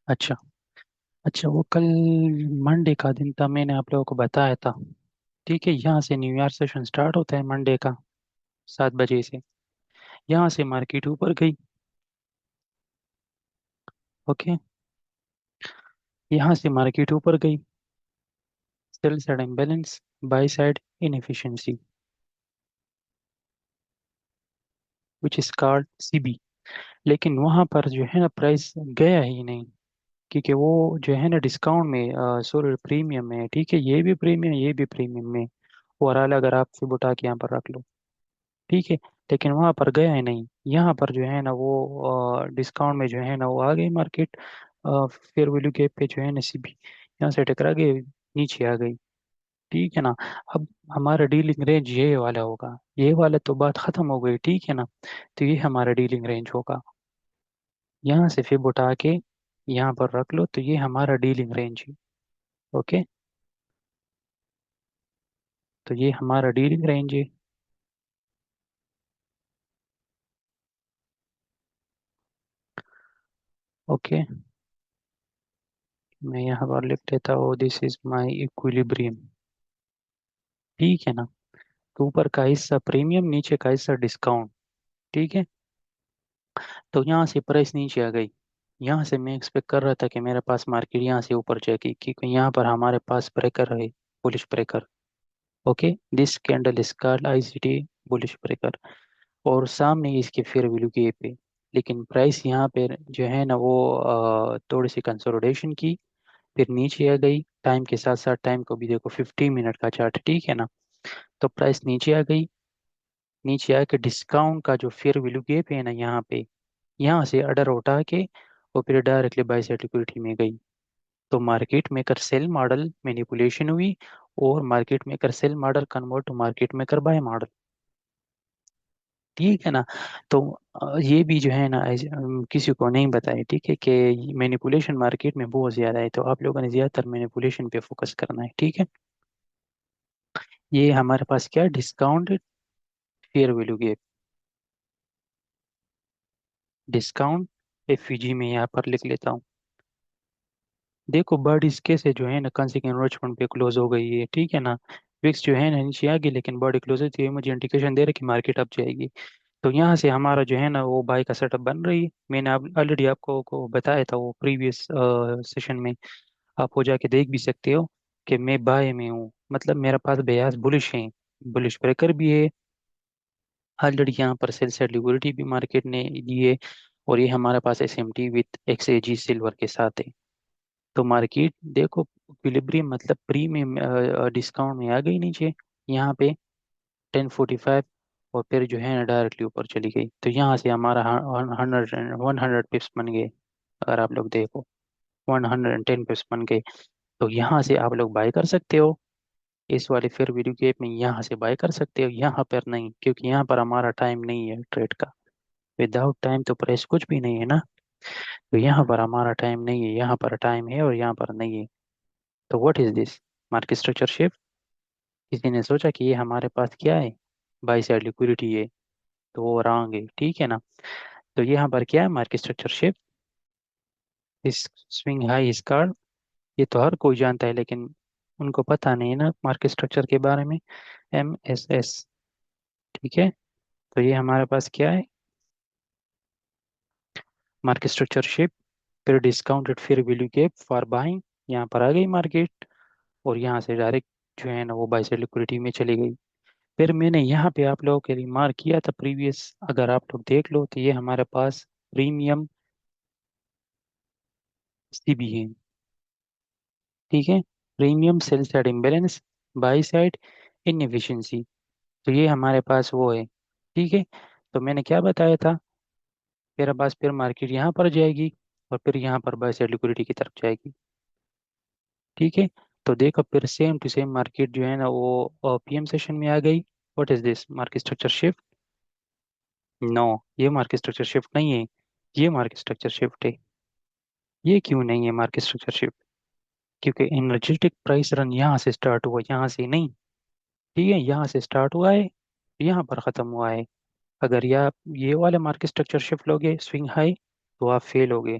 अच्छा। अच्छा, वो कल मंडे का दिन था, मैंने आप लोगों को बताया था। ठीक है, यहाँ से न्यूयॉर्क सेशन स्टार्ट होता है मंडे का 7 बजे से। यहाँ से मार्केट ऊपर गई। ओके। यहाँ से मार्केट ऊपर गई। Sell side imbalance, by side inefficiency, which is called CB. लेकिन वहां पर जो है ना प्राइस गया ही नहीं, क्योंकि वो जो है ना डिस्काउंट में, सॉरी प्रीमियम में है। ठीक है, ये भी प्रीमियम, ये भी प्रीमियम में। ओवरऑल अगर आप फिर उठा के यहाँ पर रख लो। ठीक है। लेकिन वहां पर गया ही नहीं। यहाँ पर जो है ना वो डिस्काउंट में जो है ना वो आ गई मार्केट। फेयर वैल्यू गैप पे जो है ना सीबी यहाँ से टकरा गई, नीचे आ गई। ठीक है ना। अब हमारा डीलिंग रेंज ये वाला होगा, ये वाला तो बात खत्म हो गई। ठीक है ना। तो ये हमारा डीलिंग रेंज होगा। यहाँ से फिर उठा के यहाँ पर रख लो, तो ये हमारा डीलिंग रेंज है। ओके। तो ये हमारा डीलिंग रेंज है। ओके। मैं यहाँ पर लिख देता हूँ, दिस इज माई इक्विलिब्रियम। ठीक है ना। तो ऊपर का हिस्सा प्रीमियम, नीचे का हिस्सा डिस्काउंट। ठीक है। तो यहाँ से प्राइस नीचे आ गई। यहाँ से मैं एक्सपेक्ट कर रहा था कि मेरे पास मार्केट यहाँ से ऊपर जाएगी, क्योंकि यहाँ पर हमारे पास ब्रेकर है, bullish breaker. Okay, this candle is called ICT bullish breaker. और सामने इसके फेयर वैल्यू के पे। लेकिन प्राइस यहाँ पे जो है ना वो थोड़ी सी कंसोलिडेशन की, फिर नीचे आ गई। टाइम के साथ साथ टाइम को भी देखो, 15 मिनट का चार्ट। ठीक है ना। तो प्राइस नीचे आ गई। नीचे आके डिस्काउंट का जो फेयर वैल्यू गैप है ना यहाँ पे, यहाँ से ऑर्डर उठा के और फिर डायरेक्टली बाय साइड लिक्विडिटी में गई। तो market maker sell model manipulation हुई, और market maker sell model convert to market maker buy model. ठीक है ना। तो ये भी जो है ना किसी को नहीं बताया। ठीक है, कि मैनिपुलेशन मार्केट में बहुत ज्यादा है, तो आप लोगों ने ज्यादातर मैनिपुलेशन पे फोकस करना है। ठीक है। ये हमारे पास क्या, discount fair value gap, discount FEG में यहाँ पर लिख लेता हूँ। देखो बर्ड इसके से जो है ना कंसिक्वेंट एनरोचमेंट पे क्लोज हो गई है। ठीक है ना। विक्स जो है ना नीचे आ गई, लेकिन बर्ड क्लोज होती है, मुझे इंडिकेशन दे रहा है कि मार्केट अप जाएगी। तो यहाँ से हमारा जो है ना वो बाय का सेटअप बन रही है। मैंने आप ऑलरेडी आपको को बताया था वो प्रीवियस सेशन में। आप हो जाके देख भी सकते हो कि मैं बाय में हूँ, मतलब मेरे पास बयास बुलिश है, बुलिश ब्रेकर भी है। ऑलरेडी यहाँ पर सेल साइड लिक्विडिटी भी मार्केट ने दी है। और ये हमारे पास SMT विथ XAG सिल्वर के साथ है। तो मार्केट देखो, इक्विलिब्रियम मतलब प्रीमियम डिस्काउंट में आ गई नीचे यहाँ पे 10:45, और फिर जो है ना डायरेक्टली ऊपर चली गई। तो यहाँ से हमारा 100 बन गए। अगर आप लोग देखो 110 बन गए। तो यहाँ से आप लोग बाय कर सकते हो। इस वाले फिर वीडियो गेप में यहाँ से बाय कर सकते हो, यहाँ पर नहीं, क्योंकि यहाँ पर हमारा टाइम नहीं है ट्रेड का। विदाउट टाइम तो प्राइस कुछ भी नहीं है ना। तो यहाँ पर हमारा टाइम नहीं है, यहाँ पर टाइम है और यहाँ पर नहीं है। तो what is this, market structure shift. किसी ने सोचा कि ये हमारे पास क्या है, बाई साइड लिक्विडिटी है, तो वो रॉन्ग है। ठीक है ना। तो यहाँ पर क्या है, मार्केट स्ट्रक्चर शिफ्ट, इस स्विंग हाई इस कार्ड। ये तो हर कोई जानता है, लेकिन उनको पता नहीं है ना मार्केट स्ट्रक्चर के बारे में। MSS। ठीक है। तो ये हमारे पास क्या है, मार्केट स्ट्रक्चर शिफ्ट, फिर डिस्काउंटेड फिर वैल्यू गैप फॉर बाइंग। यहाँ पर आ गई मार्केट, और यहाँ से डायरेक्ट जो है ना वो बाई साइड लिक्विडिटी में चली गई। फिर मैंने यहाँ पे आप लोगों के लिए मार्क किया था प्रीवियस, अगर आप लोग देख लो तो ये हमारे पास प्रीमियम CB है। ठीक है। Premium sell side imbalance, by side inefficiency. तो ये हमारे पास वो है। ठीक है। तो मैंने क्या बताया था, मेरे पास फिर मार्केट यहाँ पर जाएगी, और फिर यहाँ पर बाई साइड लिक्विडिटी की तरफ जाएगी। ठीक है। तो देखो फिर सेम टू सेम मार्केट जो है ना वो PM सेशन में आ गई। What is this, market structure shift. No, ये मार्केट स्ट्रक्चर शिफ्ट नहीं है, ये मार्केट स्ट्रक्चर शिफ्ट है। ये क्यों नहीं है मार्केट स्ट्रक्चर शिफ्ट, क्योंकि एनर्जेटिक प्राइस रन यहाँ से स्टार्ट हुआ, यहाँ से नहीं। ठीक है, यहाँ से स्टार्ट हुआ है, यहाँ पर ख़त्म हुआ है। अगर ये आप ये वाले मार्केट स्ट्रक्चर शिफ्ट लोगे स्विंग हाई, तो आप फेल होगे।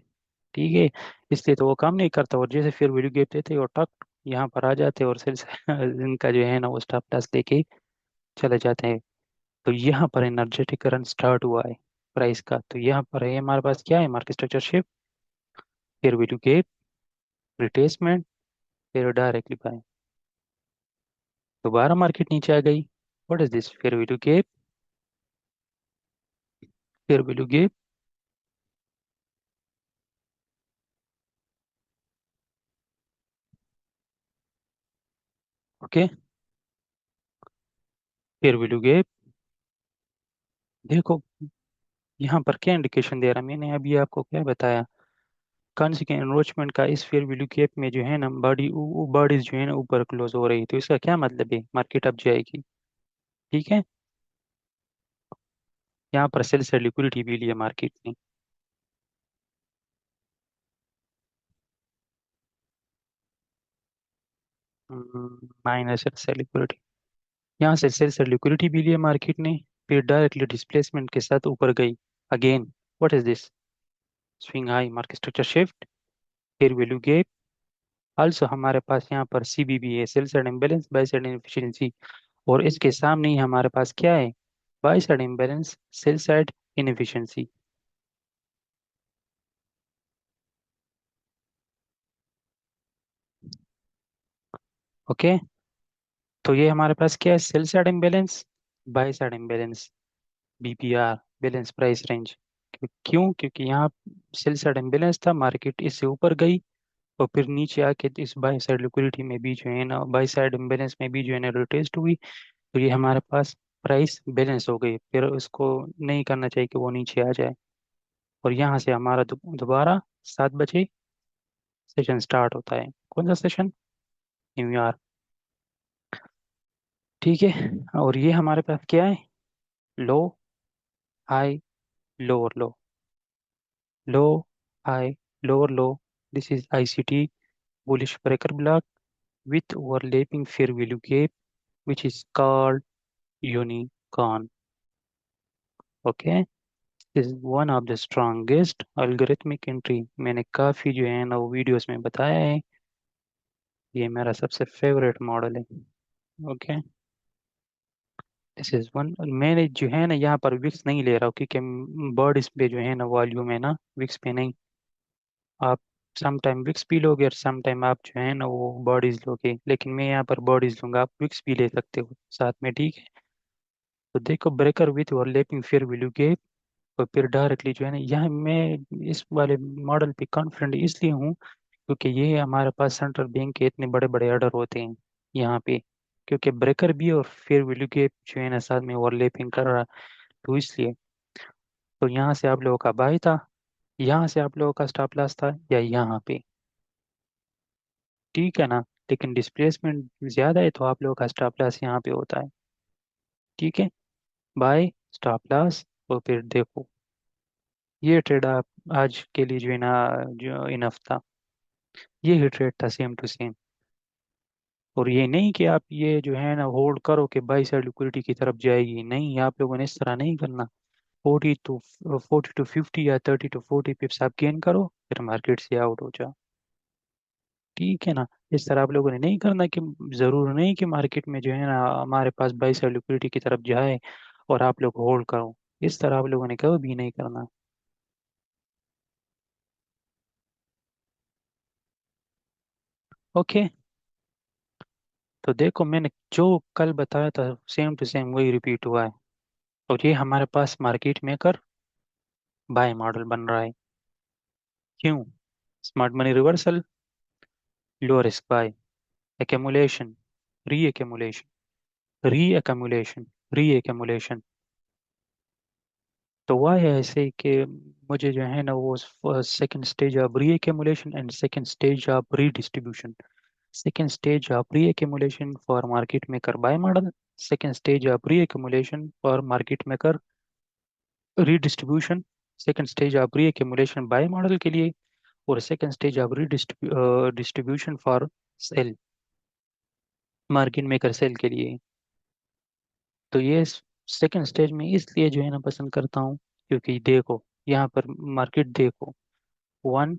ठीक है। इसलिए तो वो काम नहीं करता, और जैसे फिर वैल्यू गैप देते और टक यहाँ पर आ जाते और सेल्स इनका जो है ना वो स्टॉप लॉस लेके चले जाते हैं। तो यहाँ पर एनर्जेटिक रन स्टार्ट हुआ है प्राइस का। तो यहाँ पर है हमारे पास क्या है, मार्केट स्ट्रक्चर शिफ्ट, फिर वैल्यू गैप, रिट्रेसमेंट, फिर डायरेक्टली बाय। दोबारा मार्केट नीचे आ गई। व्हाट इज दिस, फिर वैल्यू गैप, फिर वैल्यू गैप, ओके, फिर वैल्यू गैप। देखो यहाँ पर क्या इंडिकेशन दे रहा है, मैंने अभी आपको क्या बताया, कंस के एनरोचमेंट का इस फेयर वैल्यू गैप में जो है ना बॉडीज जो है ना ऊपर क्लोज हो रही है, तो इसका क्या मतलब है, मार्केट अप जाएगी। ठीक है। यहाँ पर सेल से लिक्विडिटी भी लिया मार्केट ने। माइनस से लिक्विडिटी, यहाँ से सेल से लिक्विडिटी भी लिया मार्केट ने, फिर डायरेक्टली डिस्प्लेसमेंट के साथ ऊपर गई again. What is this, swing high, market structure shift, फिर वैल्यू गैप। आल्सो हमारे पास यहाँ पर सीबीबी है, sell side imbalance by side inefficiency, और इसके सामने ही हमारे पास क्या है, buy side imbalance, sell side inefficiency. Okay. तो ये हमारे पास क्या है, sell side imbalance, bye side imbalance, BPR, balance price range. क्यों, क्योंकि यहाँ सेल साइड इम्बैलेंस था, मार्केट इससे ऊपर गई और फिर नीचे आके इस बाय साइड लिक्विडिटी में भी जो है ना, बाय साइड इम्बैलेंस में भी जो है ना रिटेस्ट हुई। तो ये हमारे पास प्राइस बैलेंस हो गई, फिर उसको नहीं करना चाहिए कि वो नीचे आ जाए। और यहाँ से हमारा दोबारा 7 बजे सेशन स्टार्ट होता है। कौन सा सेशन, न्यूयॉर्क। ठीक है। और ये हमारे पास क्या है, low, high, lower low, low, high, lower low. This is ICT bullish breaker block with overlapping fair value gap, which is called unicorn. Okay, this is one of the strongest algorithmic entry, मैंने काफ़ी जो है ना वो videos में बताया है, ये मेरा सबसे फेवरेट मॉडल है। Okay, this is one. मैंने जो है ना यहाँ पर विक्स नहीं ले रहा हूँ, क्योंकि बर्ड इस पे जो है ना वॉल्यूम है ना, विक्स पे नहीं। आप सम टाइम विक्स पी लोगे और सम टाइम आप जो है ना वो बॉडीज लोगे, लेकिन मैं यहाँ पर बॉडीज लूंगा, आप विक्स भी ले सकते हो साथ में। ठीक है। तो देखो, breaker with overlapping fair value gap, और फिर डायरेक्टली जो है ना, यहाँ मैं इस वाले मॉडल पे कॉन्फिडेंट इसलिए हूँ क्योंकि ये हमारे पास सेंट्रल बैंक के इतने बड़े बड़े ऑर्डर होते हैं यहाँ पे, क्योंकि ब्रेकर भी और फेयर वैल्यू गैप जो है ना साथ में ओवरलैपिंग कर रहा, तो इसलिए। तो यहाँ से आप लोगों का बाय था, यहाँ से आप लोगों का स्टॉप लॉस था, या यहाँ पे। ठीक है ना। लेकिन डिस्प्लेसमेंट ज्यादा है तो आप लोगों का स्टॉप लॉस यहाँ पे होता है। ठीक है। बाय, स्टॉप लॉस, और फिर देखो, ये ट्रेड आप आज के लिए जो है ना, जो इनफ था, ये ही ट्रेड था सेम टू सेम। और ये नहीं कि आप ये जो है ना होल्ड करो कि बाई साइड लिक्विडिटी की तरफ जाएगी, नहीं, आप लोगों ने इस तरह नहीं करना। 40 to 50 या 30 to 40 पिप्स आप गेन करो, फिर मार्केट से आउट हो जाओ। ठीक है ना। इस तरह आप लोगों ने नहीं करना कि जरूर नहीं कि मार्केट में जो है ना हमारे पास बाई साइड लिक्विडिटी की तरफ जाए और आप लोग होल्ड करो, इस तरह आप लोगों ने कभी भी नहीं करना। ओके। तो देखो, मैंने जो कल बताया था सेम टू सेम वही रिपीट हुआ है, और ये हमारे पास मार्केट मेकर बाय मॉडल बन रहा है। क्यों, smart money reversal, low risk buy, accumulation, reaccumulation, reaccumulation, reaccumulation. तो वह है ऐसे कि मुझे जो है ना वो second stage of reaccumulation and second stage of redistribution, second stage of reaccumulation for market maker buy model, second stage of reaccumulation for market maker redistribution, second stage of reaccumulation buy model के लिए, और second stage of redistribution for sell, market maker sell के लिए। तो ये second stage में इसलिए जो है ना पसंद करता हूँ, क्योंकि देखो यहाँ पर मार्केट देखो, 1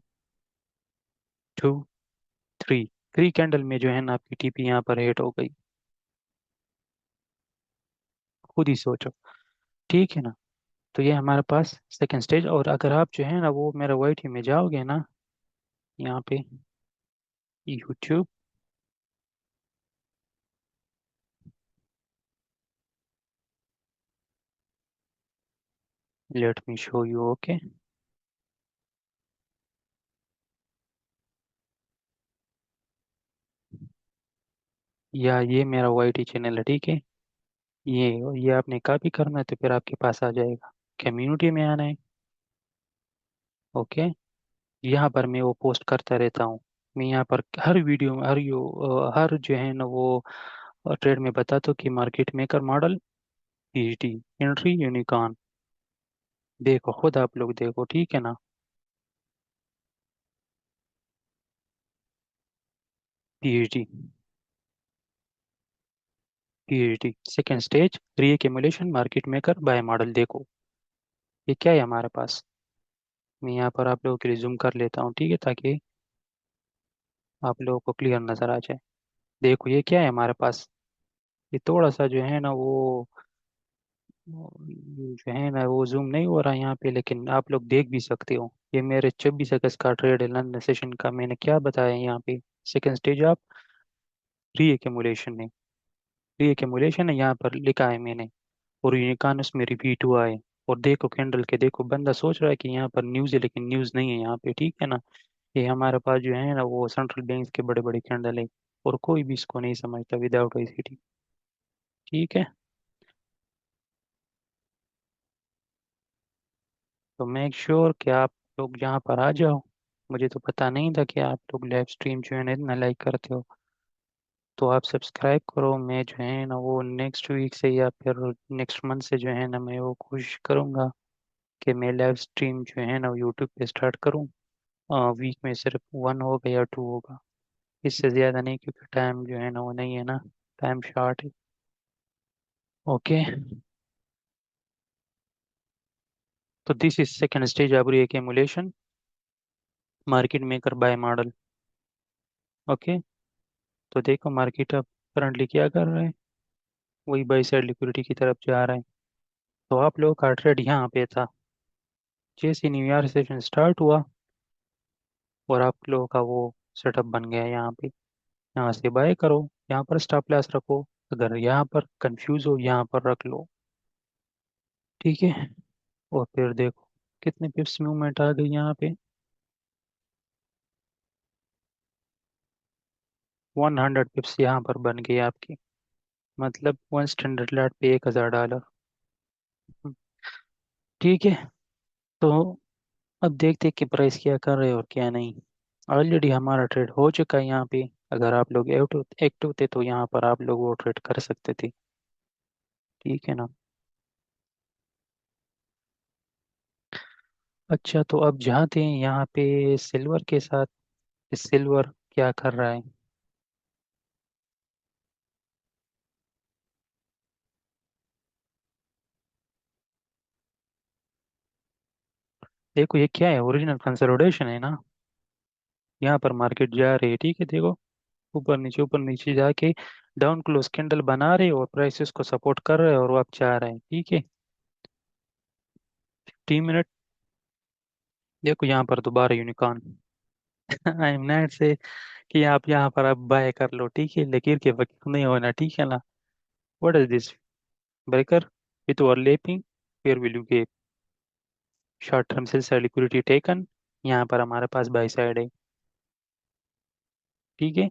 टू, थ्री। थ्री कैंडल में जो है ना आपकी टीपी यहाँ पर हिट हो गई। खुद ही सोचो। ठीक है ना। तो ये हमारे पास सेकंड स्टेज। और अगर आप जो है ना वो मेरा वाई में जाओगे ना, यहाँ पे YouTube, let me show you. Okay. या ये मेरा वाई चैनल है, ठीक है। ये ये आपने कॉपी करना है तो फिर आपके पास आ जाएगा। कम्युनिटी में आना है। ओके। यहाँ पर मैं वो पोस्ट करता रहता हूँ। मैं यहाँ पर हर वीडियो में हर जो है ना वो ट्रेड में बताता हूँ कि market maker model, PhD, entry, unicorn. देखो खुद आप लोग देखो, ठीक है ना। पीएचडी, पीएचडी सेकेंड स्टेज, री मार्केट मेकर बाय मॉडल। देखो ये क्या है हमारे पास। मैं यहाँ पर आप लोगों के लिए जूम कर लेता हूँ, ठीक है, ताकि आप लोगों को क्लियर नजर आ जाए। देखो ये क्या है हमारे पास। ये थोड़ा सा जो है ना वो जो है ना वो जूम नहीं हो रहा है यहाँ पे, लेकिन आप लोग देख भी सकते हो। ये मेरे 24 अगस्त का ट्रेड है, लंदन सेशन का। मैंने क्या बताया यहाँ पे, सेकेंड स्टेज ऑफ री एक्यूमुलेशन है। री एक्यूमुलेशन है यहाँ पर लिखा है मैंने। और यूनिकॉर्न उसमें रिपीट हुआ है। और देखो कैंडल के, देखो बंदा सोच रहा है कि यहाँ पर न्यूज़ है, लेकिन न्यूज़ नहीं है यहाँ पे, ठीक है ना। ये हमारे पास जो है ना वो सेंट्रल बैंक के बड़े बड़े कैंडल है। और कोई भी इसको नहीं समझता विदाउट आईसीटी। ठीक है। तो मेक श्योर कि आप लोग यहाँ पर आ जाओ। मुझे तो पता नहीं था कि आप लोग लाइव स्ट्रीम जो है ना इतना लाइक करते हो। तो आप सब्सक्राइब करो। मैं जो है ना वो नेक्स्ट वीक से या फिर नेक्स्ट मंथ से जो है ना मैं वो कोशिश करूँगा कि मैं लाइव स्ट्रीम जो है ना यूट्यूब पे स्टार्ट करूँ। वीक में सिर्फ वन होगा या टू होगा, इससे ज़्यादा नहीं, क्योंकि टाइम जो है ना वो नहीं है ना, टाइम शॉर्ट है। ओके। तो this is second stage of re market maker buy model. Okay. तो देखो मार्केट अब करंटली क्या कर रहा है, वही बाई साइड लिक्विडिटी की तरफ जा रहा है। तो आप लोगों का ट्रेड यहाँ पे था। जैसे न्यूयॉर्क सेशन स्टार्ट हुआ और आप लोगों का वो सेटअप बन गया यहाँ पे। यहाँ से बाय करो, यहाँ पर स्टॉप लॉस रखो। अगर यहाँ पर कंफ्यूज हो यहाँ पर रख लो, ठीक है। और फिर देखो कितने पिप्स मूवमेंट आ गई यहाँ पे। 100 पिप्स यहाँ पर बन गई आपकी। मतलब वन स्टैंडर्ड लॉट पे $1000। ठीक है। तो अब देखते हैं कि प्राइस क्या कर रहे हैं और क्या नहीं। ऑलरेडी हमारा ट्रेड हो चुका है यहाँ पे। अगर आप लोग एक्टिव एक्टिव थे तो यहाँ पर आप लोग वो ट्रेड कर सकते थे, ठीक है ना। अच्छा, तो अब जाते हैं यहाँ पे सिल्वर के साथ। सिल्वर क्या कर रहा है। देखो ये क्या है, ओरिजिनल कंसोलिडेशन है ना। यहाँ पर मार्केट जा रही है, ठीक है। देखो ऊपर नीचे जाके डाउन क्लोज कैंडल बना रहे और प्राइसेस को सपोर्ट कर रहे हैं और वो आप चाह रहे हैं, ठीक है। 3 मिनट। देखो यहाँ पर दोबारा यूनिकॉर्न। आई एम नॉट से कि आप यहाँ पर आप बाय कर लो, ठीक है। लकीर के वक्त नहीं होना, ठीक है ना। What is this breaker with overlapping, where will you get short term sell side liquidity taken. यहाँ पर हमारे पास बाय साइड है, ठीक है।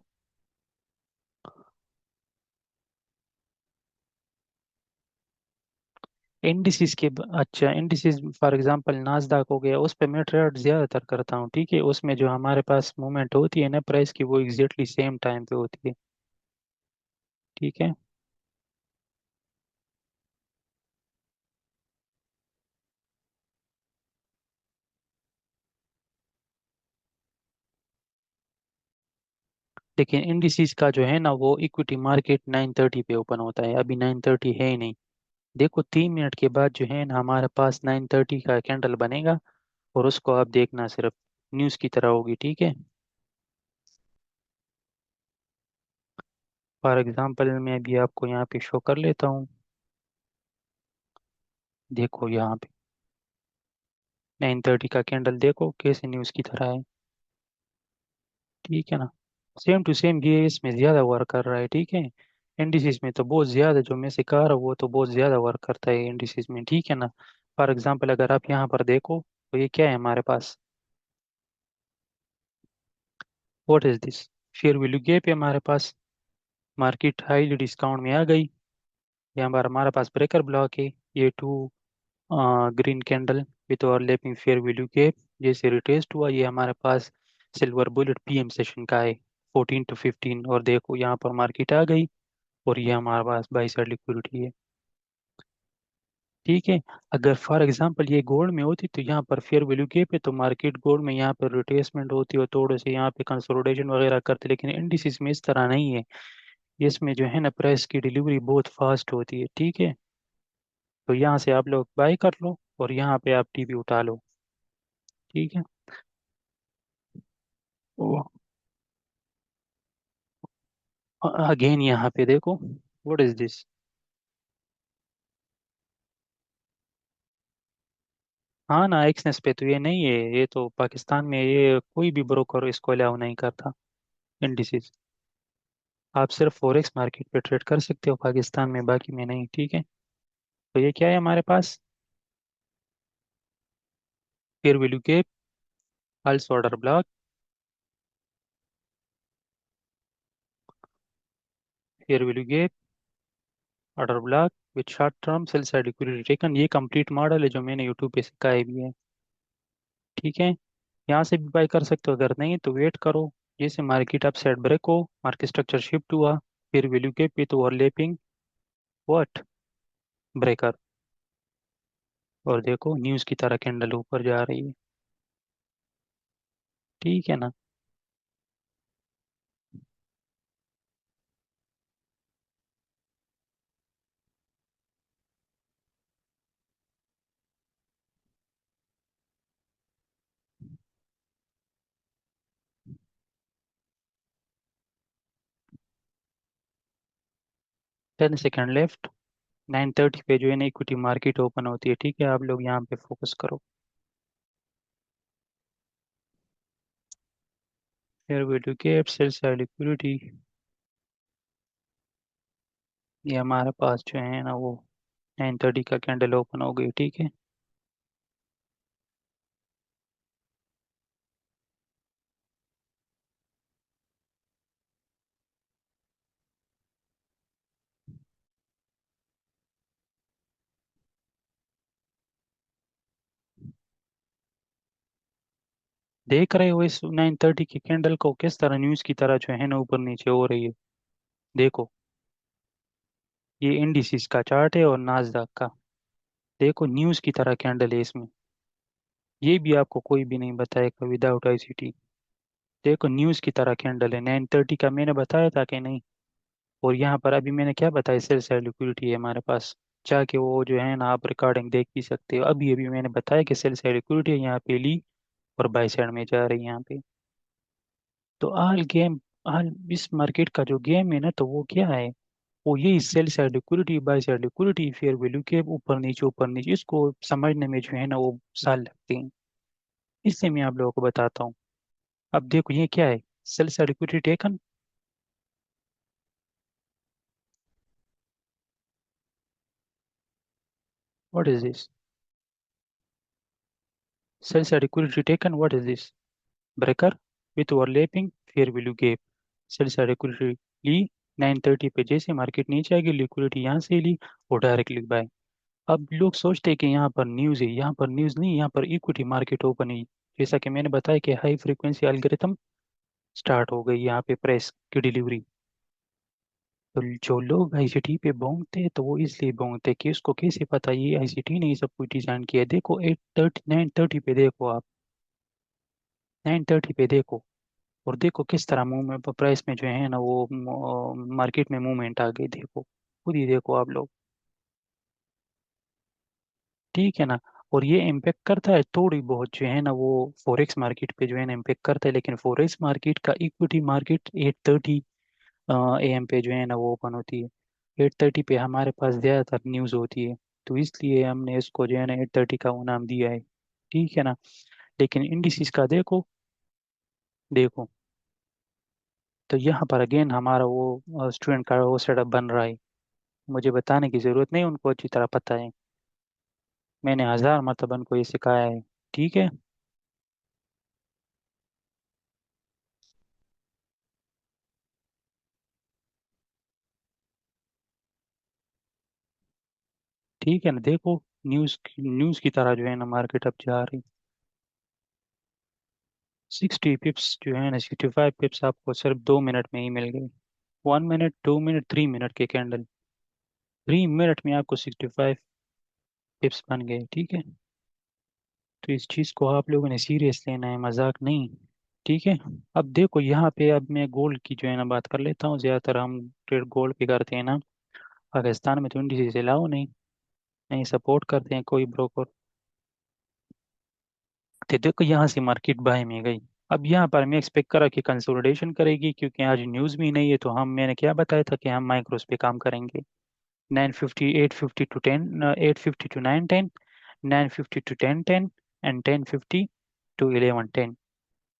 इंडिसेस अच्छा, इंडिसेस फॉर एग्जांपल नास्डॉक हो गया, उस पर मैं ट्रेड ज्यादातर करता हूँ, ठीक है। उसमें जो हमारे पास मूवमेंट होती है ना प्राइस की, वो एग्जैक्टली सेम टाइम पे होती है, ठीक है। लेकिन इंडिसेस का जो है ना वो इक्विटी मार्केट 9:30 पे ओपन होता है, अभी 9:30 है ही नहीं। देखो 3 मिनट के बाद जो है ना हमारे पास 9:30 का कैंडल बनेगा। और उसको आप देखना सिर्फ न्यूज़ की तरह होगी, ठीक है। फॉर एग्जांपल मैं अभी आपको यहाँ पे शो कर लेता हूँ। देखो यहाँ पे 9:30 का कैंडल देखो कैसे न्यूज़ की तरह है। ठीक है ना। सेम टू सेम ये इसमें ज़्यादा वर्क कर रहा है। ठीक है। इंडिसेस में तो बहुत ज़्यादा, जो मैं सिखा रहा हूँ वो तो बहुत ज़्यादा वर्क करता है इंडिसेस में। ठीक है ना। फॉर एग्जांपल अगर आप यहाँ पर देखो तो ये क्या है हमारे पास, what is this, share value gap है हमारे पास। मार्केट हाईली डिस्काउंट में आ गई। यहाँ पर हमारे पास ब्रेकर ब्लॉक है, ये two green candle with overlapping fair value gap जैसे रिटेस्ट हुआ। ये हमारे पास सिल्वर बुलेट पीएम सेशन का है 14 to 15। और देखो यहाँ पर मार्केट आ गई और ये हमारे पास बाई साइड लिक्विडिटी है। ठीक है। अगर फॉर एग्जांपल ये गोल्ड में होती तो यहाँ पर फेयर वैल्यू गैप है तो मार्केट गोल्ड में यहाँ पर रिट्रेसमेंट होती और थोड़े से यहाँ पे कंसोलिडेशन वगैरह करते, लेकिन इंडिसेस में इस तरह नहीं है। इसमें जो है ना प्राइस की डिलीवरी बहुत फास्ट होती है। ठीक है। तो यहाँ से आप लोग बाय कर लो और यहाँ पे आप टीवी उठा लो। ठीक है। अगेन यहाँ पे देखो, व्हाट इज दिस। हाँ ना, एक्सनेस पे तो ये नहीं है, ये तो पाकिस्तान में ये कोई भी ब्रोकर इसको अलाउ नहीं करता इंडिसेस। आप सिर्फ फॉरेक्स मार्केट पे ट्रेड कर सकते हो पाकिस्तान में, बाकी में नहीं। ठीक है। तो ये क्या है हमारे पास, fair value gap, plus order block, fair value gap, order block with short term sell side liquidity taken. ये कंप्लीट मॉडल है जो मैंने यूट्यूब पे सिखाया भी है। ठीक है। यहाँ से भी बाय कर सकते हो, अगर नहीं तो वेट करो। जैसे मार्केट अप साइड ब्रेक हो, मार्केट स्ट्रक्चर शिफ्ट हुआ, फिर वैल्यू गैप पे तो ओवरलैपिंग व्हाट ब्रेकर, और देखो न्यूज़ की तरह कैंडल ऊपर जा रही है। ठीक है ना। 10 सेकेंड लेफ्ट। 9:30 पे जो है ना इक्विटी मार्केट ओपन होती है। ठीक है, आप लोग यहाँ पे फोकस करो। फिर value gap, sell side liquidity, ये हमारे पास जो है ना वो 9:30 का कैंडल ओपन हो गई। ठीक है। देख रहे हो इस 9:30 की कैंडल को किस तरह न्यूज़ की तरह जो है ना ऊपर नीचे हो रही है। देखो ये इंडिसिस का चार्ट है और नाजदाक का। देखो न्यूज़ की तरह कैंडल है इसमें, ये भी आपको कोई भी नहीं बताएगा विदाउट आईसीटी। देखो न्यूज़ की तरह कैंडल है, 9:30 का मैंने बताया था कि नहीं। और यहाँ पर अभी मैंने क्या बताया, सेल साइड लिक्विडिटी है हमारे पास। जाके वो जो है ना आप रिकॉर्डिंग देख भी सकते हो, अभी अभी मैंने बताया कि सेल साइड लिक्विडिटी है यहाँ पे ली और बाई साइड में जा रही है यहाँ पे। तो आल गेम, आल इस मार्केट का जो गेम है ना तो वो क्या है, वो यही cell side liquidity by side liquidity fair value के ऊपर नीचे इसको समझने में जो है ना वो साल लगते हैं। इससे मैं आप लोगों को बताता हूँ। अब देखो ये क्या है, sell side liquidity taken, what is this, sell side liquidity taken, what is this, breaker with overlapping fair value gap, sell side liquidity ली 9:30 पे, जैसे मार्केट नीचे आएगी लिक्विडिटी यहाँ से ली और डायरेक्टली बाय। अब लोग सोचते हैं कि यहाँ पर न्यूज़ है, यहाँ पर न्यूज़ नहीं, यहाँ पर इक्विटी मार्केट ओपन है। जैसा कि मैंने बताया कि हाई फ्रीक्वेंसी एल्गोरिथम स्टार्ट हो गई यहाँ पे प्राइस की डिलीवरी। तो जो लोग आईसीटी पे भोंगते हैं तो वो इसलिए भोंगते हैं कि उसको कैसे पता ये आईसीटी ने ये सब कुछ डिजाइन किया है। देखो 8:30 9:30 पे देखो आप, 9:30 पे देखो और देखो किस तरह मूवमेंट प्राइस में जो है ना वो मार्केट में मूवमेंट आ गई। देखो खुद ही देखो आप लोग। ठीक है ना। और ये इम्पेक्ट करता है थोड़ी बहुत जो है ना वो फॉरेक्स मार्केट पे जो है ना इम्पेक्ट करता है, लेकिन फॉरेक्स मार्केट का इक्विटी मार्केट 8:30 AM पे जो है ना वो ओपन होती है। 8:30 पे हमारे पास ज़्यादातर न्यूज़ होती है, तो इसलिए हमने इसको जो है ना 8:30 का वो नाम दिया है। ठीक है ना। लेकिन इंडिसिस का देखो, देखो तो यहाँ पर अगेन हमारा वो स्टूडेंट का वो सेटअप बन रहा है। मुझे बताने की ज़रूरत नहीं, उनको अच्छी तरह पता है। मैंने 1000 मरतबा उनको ये सिखाया है। ठीक है। ठीक है ना, देखो न्यूज़ की तरह जो है ना मार्केट अब जा रही। 60 पिप्स जो है ना, 65 पिप्स आपको सिर्फ 2 मिनट में ही मिल गई। 1 मिनट, 2 मिनट, 3 मिनट के कैंडल, 3 मिनट में आपको 65 पिप्स बन गए। ठीक है। तो इस चीज़ को आप लोगों ने सीरियस लेना है, मजाक नहीं। ठीक है। अब देखो यहाँ पे, अब मैं गोल्ड की जो है ना बात कर लेता हूँ। ज़्यादातर हम ट्रेड गोल्ड पे करते हैं ना। पाकिस्तान में तो इंडिसेस अलाउ नहीं, नहीं सपोर्ट करते हैं कोई ब्रोकर। तो देखो यहाँ से मार्केट बाय में गई। अब यहाँ पर मैं एक्सपेक्ट करा कि कंसोलिडेशन करेगी, क्योंकि आज न्यूज़ भी नहीं है। तो हम, मैंने क्या बताया था कि हम माइक्रोस पे काम करेंगे। 950, 850 to 10, 850 to 910, 950 to 1010, and 1050 to 1110।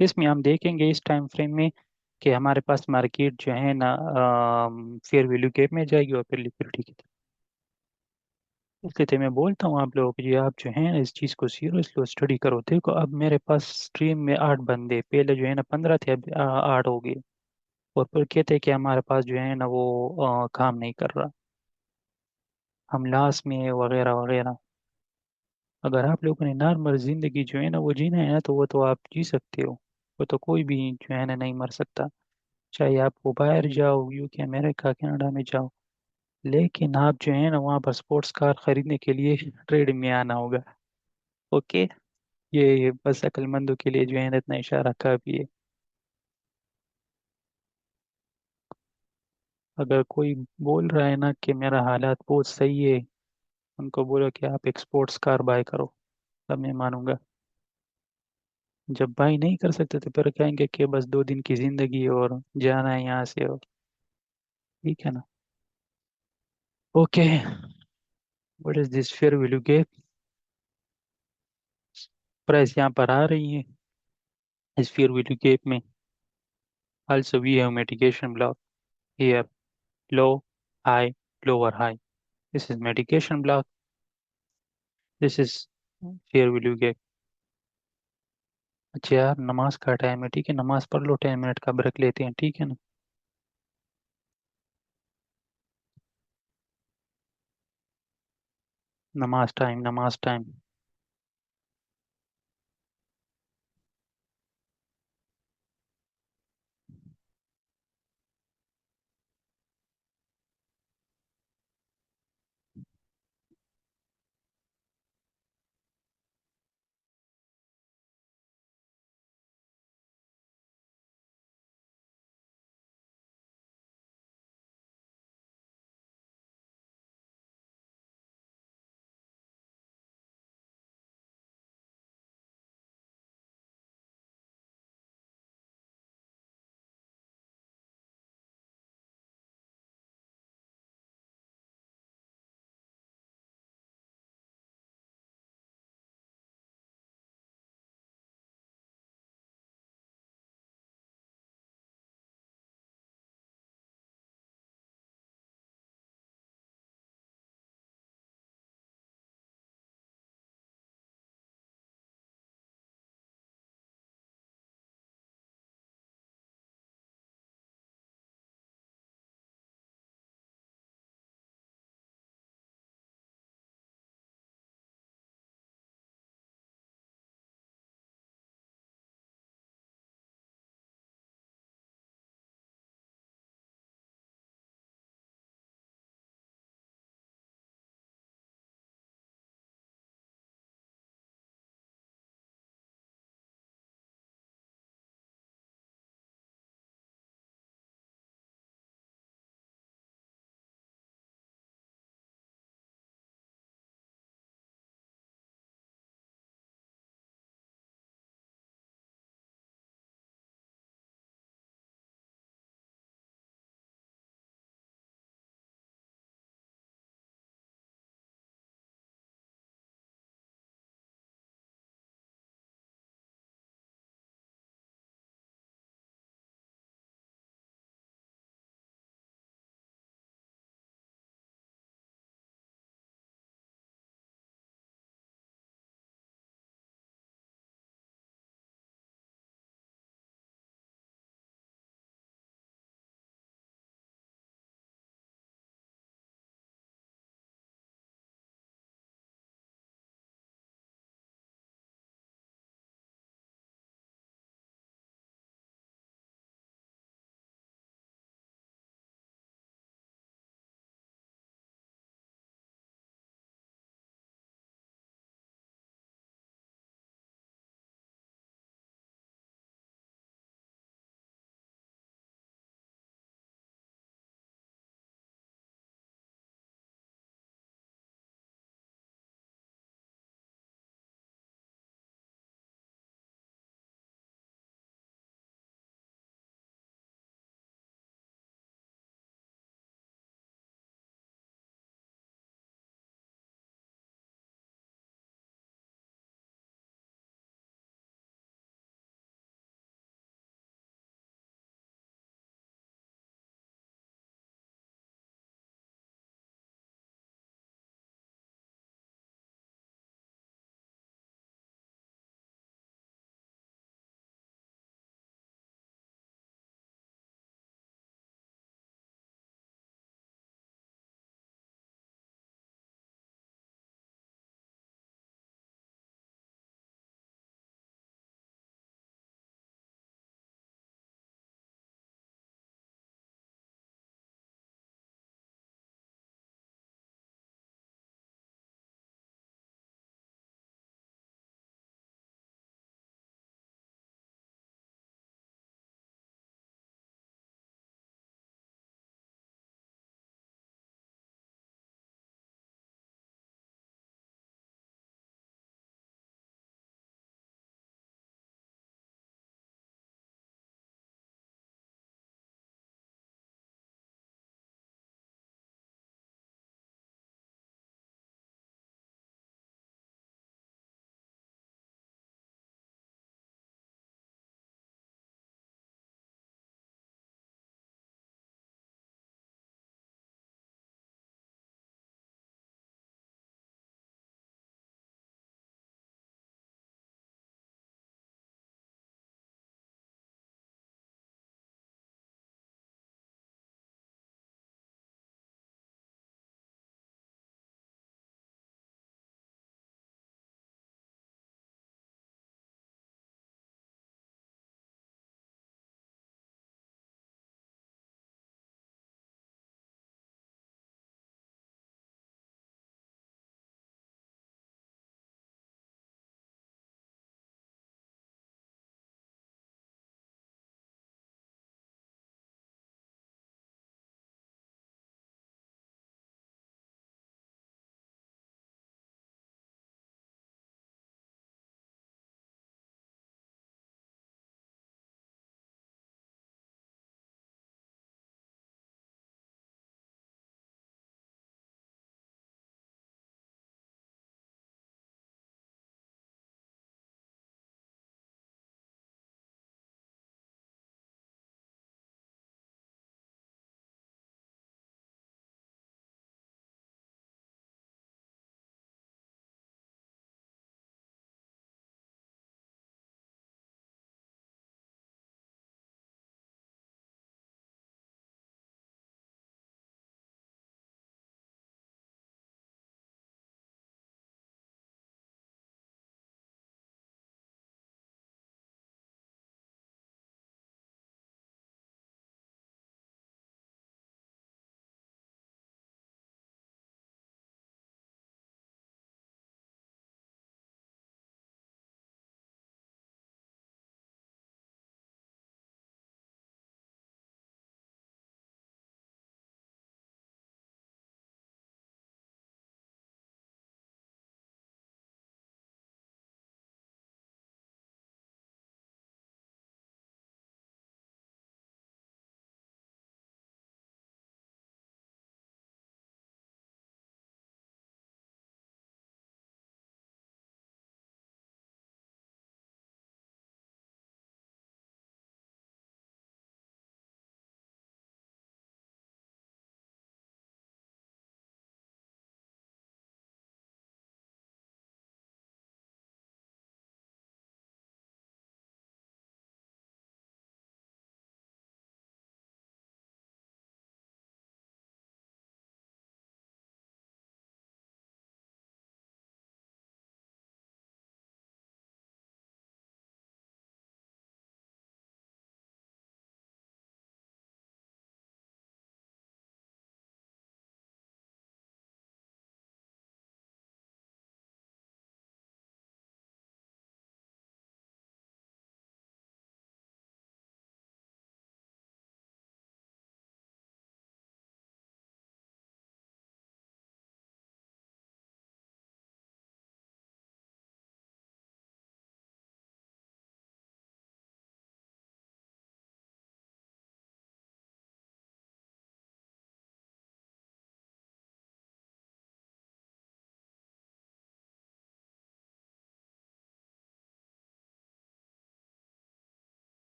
इसमें हम देखेंगे इस टाइम फ्रेम में कि हमारे पास मार्केट जो है ना फेयर वैल्यू गैप में जाएगी और फिर लिक्विडिटी की तरफ। इसलिए तो मैं बोलता हूँ आप लोगों को, ये आप जो है ना इस चीज़ को सीरियसली स्टडी करो। देखो अब मेरे पास स्ट्रीम में 8 बंदे, पहले जो है ना 15 थे, अब 8 हो गए। और फिर कहते हैं कि हमारे पास जो है ना वो काम नहीं कर रहा, हम लॉस में है, वगैरह वगैरह। अगर आप लोगों ने नॉर्मल जिंदगी जो है ना वो जीना है ना, तो वो तो आप जी सकते हो। वो तो कोई भी जो है ना नहीं मर सकता। चाहे आप वो बाहर जाओ, UK, अमेरिका, कनाडा में जाओ, लेकिन आप जो है ना वहाँ पर स्पोर्ट्स कार खरीदने के लिए ट्रेड में आना होगा। ओके। ये बस अक्लमंदों के लिए जो है ना इतना इशारा काफी है। अगर कोई बोल रहा है ना कि मेरा हालात बहुत सही है, उनको बोलो कि आप एक स्पोर्ट्स कार बाय करो, तब मैं मानूंगा। जब बाई नहीं कर सकते तो फिर कहेंगे कि बस 2 दिन की जिंदगी है और जाना है यहाँ से, और ठीक है ना। Okay. What is this fair value gap? Price यहाँ पर आ रही है इस फेयर वैल्यू गैप में। also we have mitigation block here, low, high, lower, high. This is mitigation block. This is fair value gap. अच्छा यार, नमाज का टाइम है, ठीक है, नमाज पढ़ लो, 10 मिनट का ब्रेक लेते हैं, ठीक है ना। नमाज टाइम, नमाज टाइम।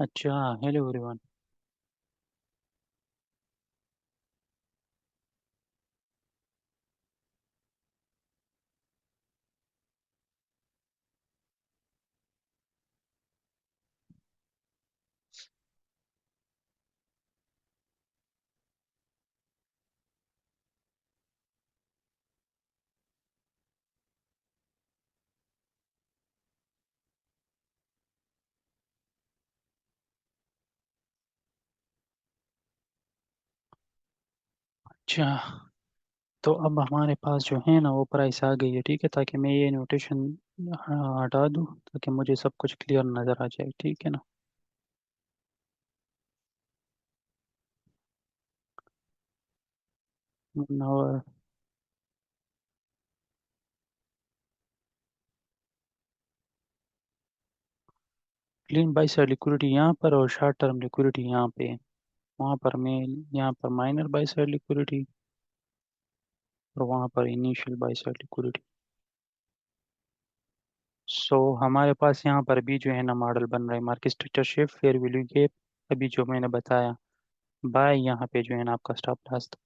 अच्छा। Hello everyone. अच्छा, तो अब हमारे पास जो है ना वो प्राइस आ गई है, ठीक है, ताकि मैं ये नोटेशन हटा दूँ, ताकि मुझे सब कुछ क्लियर नज़र आ जाए, ठीक है ना। और क्लीन बाई साइड लिक्विडिटी यहाँ पर और शॉर्ट टर्म लिक्विडिटी यहाँ पे। वहाँ पर मैं यहाँ पर माइनर बाई साइड लिक्विडिटी और वहाँ पर इनिशियल बाई साइड लिक्विडिटी। सो हमारे पास यहाँ पर भी जो है ना मॉडल बन रहा है, market structure shift, fair value gap, अभी जो मैंने बताया, बाय यहाँ पे जो है ना आपका स्टॉप लॉस था।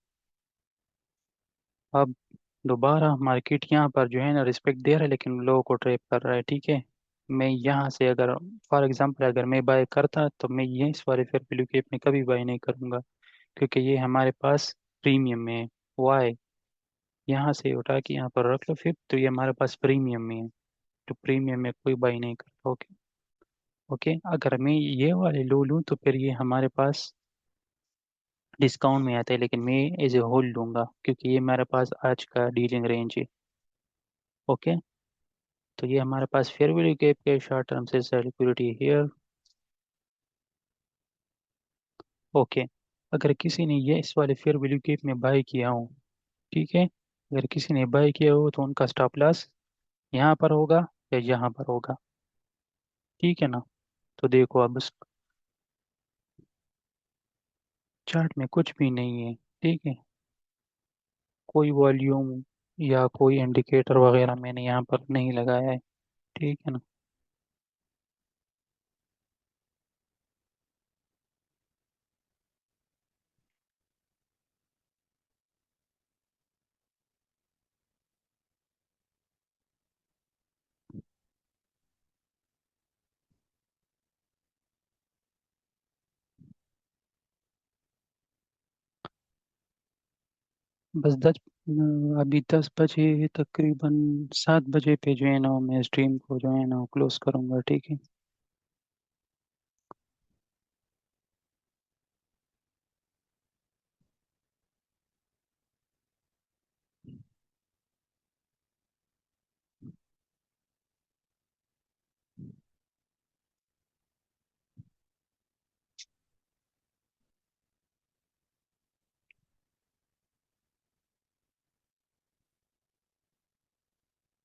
अब दोबारा मार्केट यहाँ पर जो है ना रिस्पेक्ट दे रहा है लेकिन लो को ट्रैप कर रहा है, ठीक है। मैं यहाँ से अगर फॉर एग्जांपल अगर मैं बाय करता तो मैं ये इस वाले फेयर वैल्यू गैप में कभी बाय नहीं करूँगा, क्योंकि ये हमारे पास प्रीमियम में है। वाई, यहाँ से उठा के यहाँ पर रख लो फिर, तो ये हमारे पास प्रीमियम में है, तो प्रीमियम में कोई बाई नहीं करता। ओके। ओके, अगर मैं ये वाले लो लूँ तो फिर ये हमारे पास डिस्काउंट में आता है, लेकिन मैं एज ए होल लूँगा क्योंकि ये मेरे पास आज का डीलिंग रेंज है। ओके, तो ये हमारे पास फेयर वैल्यू गैप के शॉर्ट टर्म से लिक्विडिटी हियर। ओके, अगर किसी ने ये इस वाले फेयर वैल्यू गैप में बाय किया हो, ठीक है, अगर किसी ने बाय किया हो तो उनका स्टॉप लॉस यहाँ पर होगा या यहाँ पर होगा, ठीक है ना। तो देखो अब उस चार्ट में कुछ भी नहीं है, ठीक है, कोई वॉल्यूम या कोई इंडिकेटर वगैरह मैंने यहाँ पर नहीं लगाया है, ठीक है ना। बस अभी 10 बजे तकरीबन, 7 बजे पे जो है ना मैं स्ट्रीम को जो है ना क्लोज करूँगा, ठीक है।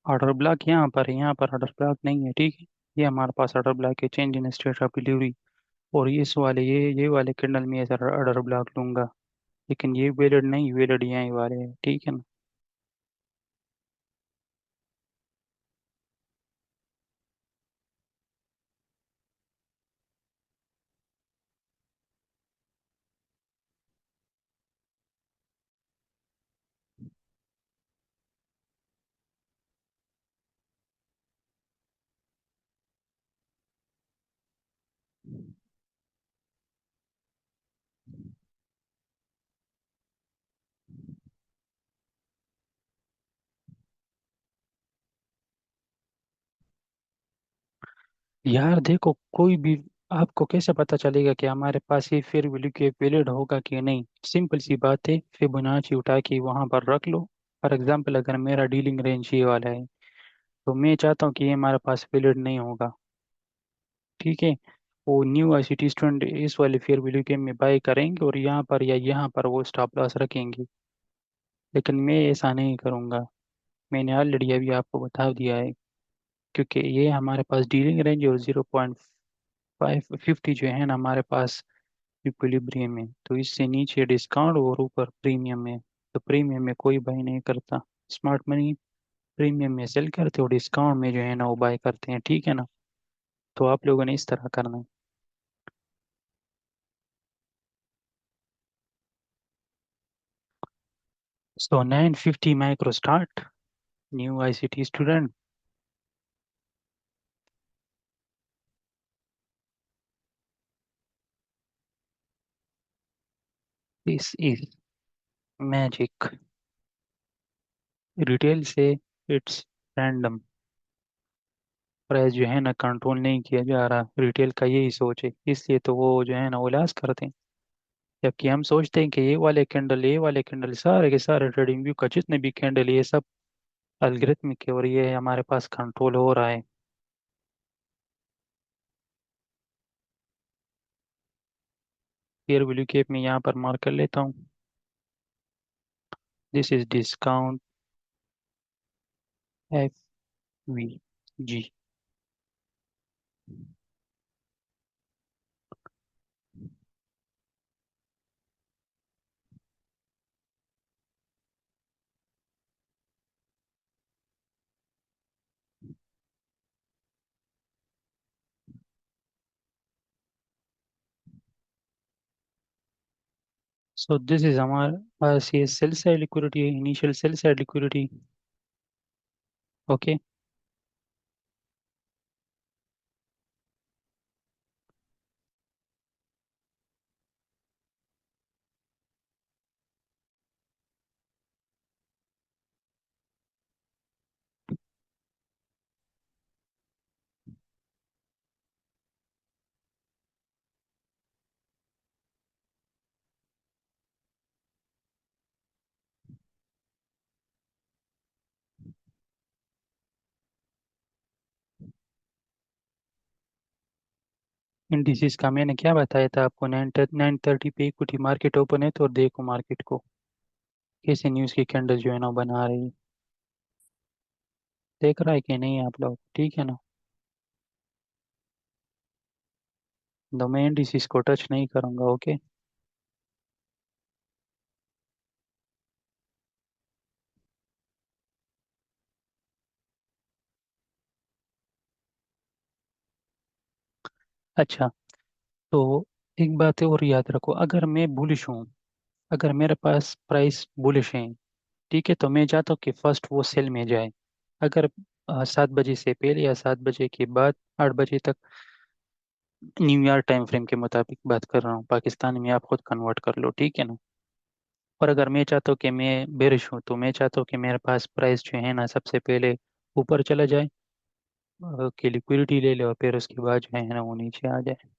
ऑर्डर ब्लॉक यहाँ पर है, यहाँ पर ऑर्डर ब्लॉक नहीं है, ठीक है। ये हमारे पास ऑर्डर ब्लॉक है, change in state of delivery, और इस वाले ये वाले कैंडल में ऐसा ऑर्डर ब्लॉक लूंगा, लेकिन ये वैलिड नहीं, वैलिड यहाँ वाले है, ठीक है ना। यार देखो, कोई भी आपको कैसे पता चलेगा कि हमारे पास ये फेयर वैल्यू के वैलिड होगा कि नहीं। सिंपल सी बात है, फिबोनाची उठा के वहां पर रख लो। फॉर एग्जांपल अगर मेरा डीलिंग रेंज ये वाला है, तो मैं चाहता हूँ कि ये हमारे पास वैलिड नहीं होगा, ठीक है। वो न्यू ICT स्टूडेंट इस वाले फेयर वैल्यू के में बाय करेंगे और यहाँ पर या यहाँ पर वो स्टॉप लॉस रखेंगे, लेकिन मैं ऐसा नहीं करूँगा। मैंने ऑलरेडी अभी आपको बता दिया है, क्योंकि ये हमारे पास डीलिंग रेंज और 0.550 जो है ना हमारे पास इक्विलिब्रियम में, तो इससे नीचे डिस्काउंट और ऊपर प्रीमियम में, तो प्रीमियम में कोई बाय नहीं करता। स्मार्ट मनी प्रीमियम में सेल करते और डिस्काउंट में जो है ना वो बाय करते हैं, ठीक है ना। तो आप लोगों ने इस तरह करना है। So 950 micro start, new ICT student. This is magic. Retail से इट्स रैंडम, प्राइस जो है ना कंट्रोल नहीं किया जा रहा, रिटेल का यही सोच है, इसलिए तो वो जो है ना उलास करते हैं। जबकि हम सोचते हैं कि ये वाले कैंडल सारे के सारे ट्रेडिंग व्यू का जितने भी कैंडल ये सब एल्गोरिथमिक है और ये हमारे पास कंट्रोल हो रहा है। फेयर वैल्यू कैप में यहाँ पर मार्क कर लेता हूँ। This is discount F we ji. So this is हमारे पास ये सेल साइड लिक्विडिटी है, initial cell side liquidity. Okay. Indices का मैंने क्या बताया था आपको, 9:30 पे इक्विटी मार्केट ओपन है, तो देखो मार्केट को कैसे न्यूज़ की कैंडल जो है ना बना रही है। देख रहा है कि नहीं आप लोग, ठीक है ना। तो मैं इंडिसेस को टच नहीं करूंगा। ओके। अच्छा, तो एक बात और याद रखो, अगर मैं बुलिश हूँ, अगर मेरे पास प्राइस बुलिश है, ठीक है, तो मैं चाहता हूँ कि फर्स्ट वो सेल में जाए। अगर 7 बजे से पहले या 7 बजे के बाद 8 बजे तक, न्यूयॉर्क टाइम फ्रेम के मुताबिक बात कर रहा हूँ, पाकिस्तान में आप खुद कन्वर्ट कर लो, ठीक है ना। और अगर मैं चाहता हूँ कि मैं बेरिश हूँ, तो मैं चाहता हूँ कि मेरे पास प्राइस जो है ना सबसे पहले ऊपर चला जाए, कि लिक्विडिटी ले ले, और फिर उसके बाद जो है ना वो नीचे आ जाए।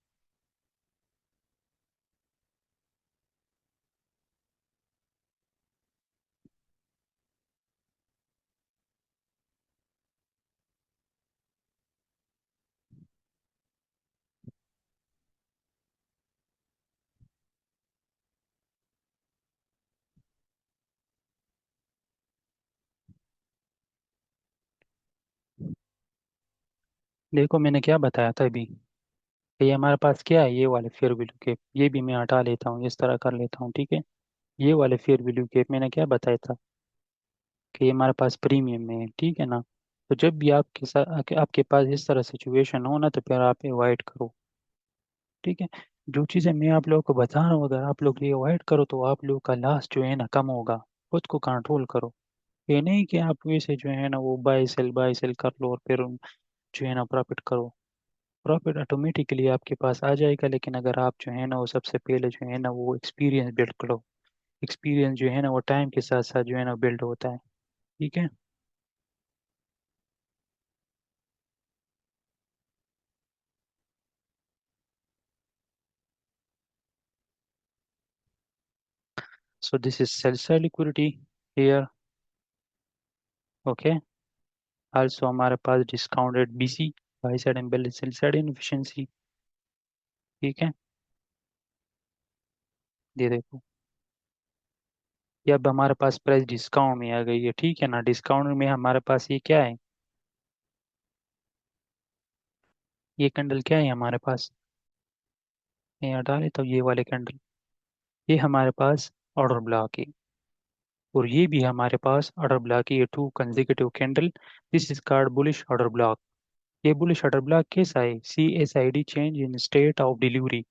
देखो मैंने क्या बताया था अभी, कि ये हमारे पास क्या है, ये वाले फेयर वैल्यू कैप, ये भी मैं हटा लेता हूँ, इस तरह कर लेता हूँ, ठीक है। ये वाले फेयर वैल्यू कैप मैंने क्या बताया था, कि ये हमारे पास प्रीमियम में है, ठीक है ना। तो जब भी आपके साथ आपके पास इस तरह सिचुएशन हो ना, तो फिर आप अवॉइड करो, ठीक है। जो चीज़ें मैं आप लोगों को बता रहा हूँ, अगर आप लोग ये अवॉइड करो तो आप लोगों का लॉस जो है ना कम होगा। खुद को कंट्रोल करो। ये नहीं कि आप वैसे जो है ना वो बाय सेल कर लो और फिर जो है ना प्रॉफिट करो। प्रॉफिट ऑटोमेटिकली आपके पास आ जाएगा, लेकिन अगर आप जो है ना वो सबसे पहले जो है ना वो एक्सपीरियंस बिल्ड करो। एक्सपीरियंस जो है ना वो टाइम के साथ साथ जो है ना बिल्ड होता है, ठीक है। So this is sell side liquidity here. Okay. Also हमारे पास discounted BISI, buy side embedded sell side inefficiency, ठीक है। ये देखो, ये अब हमारे पास प्राइस डिस्काउंट में आ गई है, ठीक है ना। डिस्काउंट में हमारे पास ये क्या है, ये कैंडल क्या है हमारे पास, ये हटा ले तो ये वाले कैंडल, ये हमारे पास ऑर्डर ब्लॉक है। और ये भी हमारे पास ऑर्डर ब्लॉक है, ये 2 consecutive candle. This is called bullish order block. ये बुलिश ऑर्डर ब्लॉक कैसा है, CSID, change in state of delivery,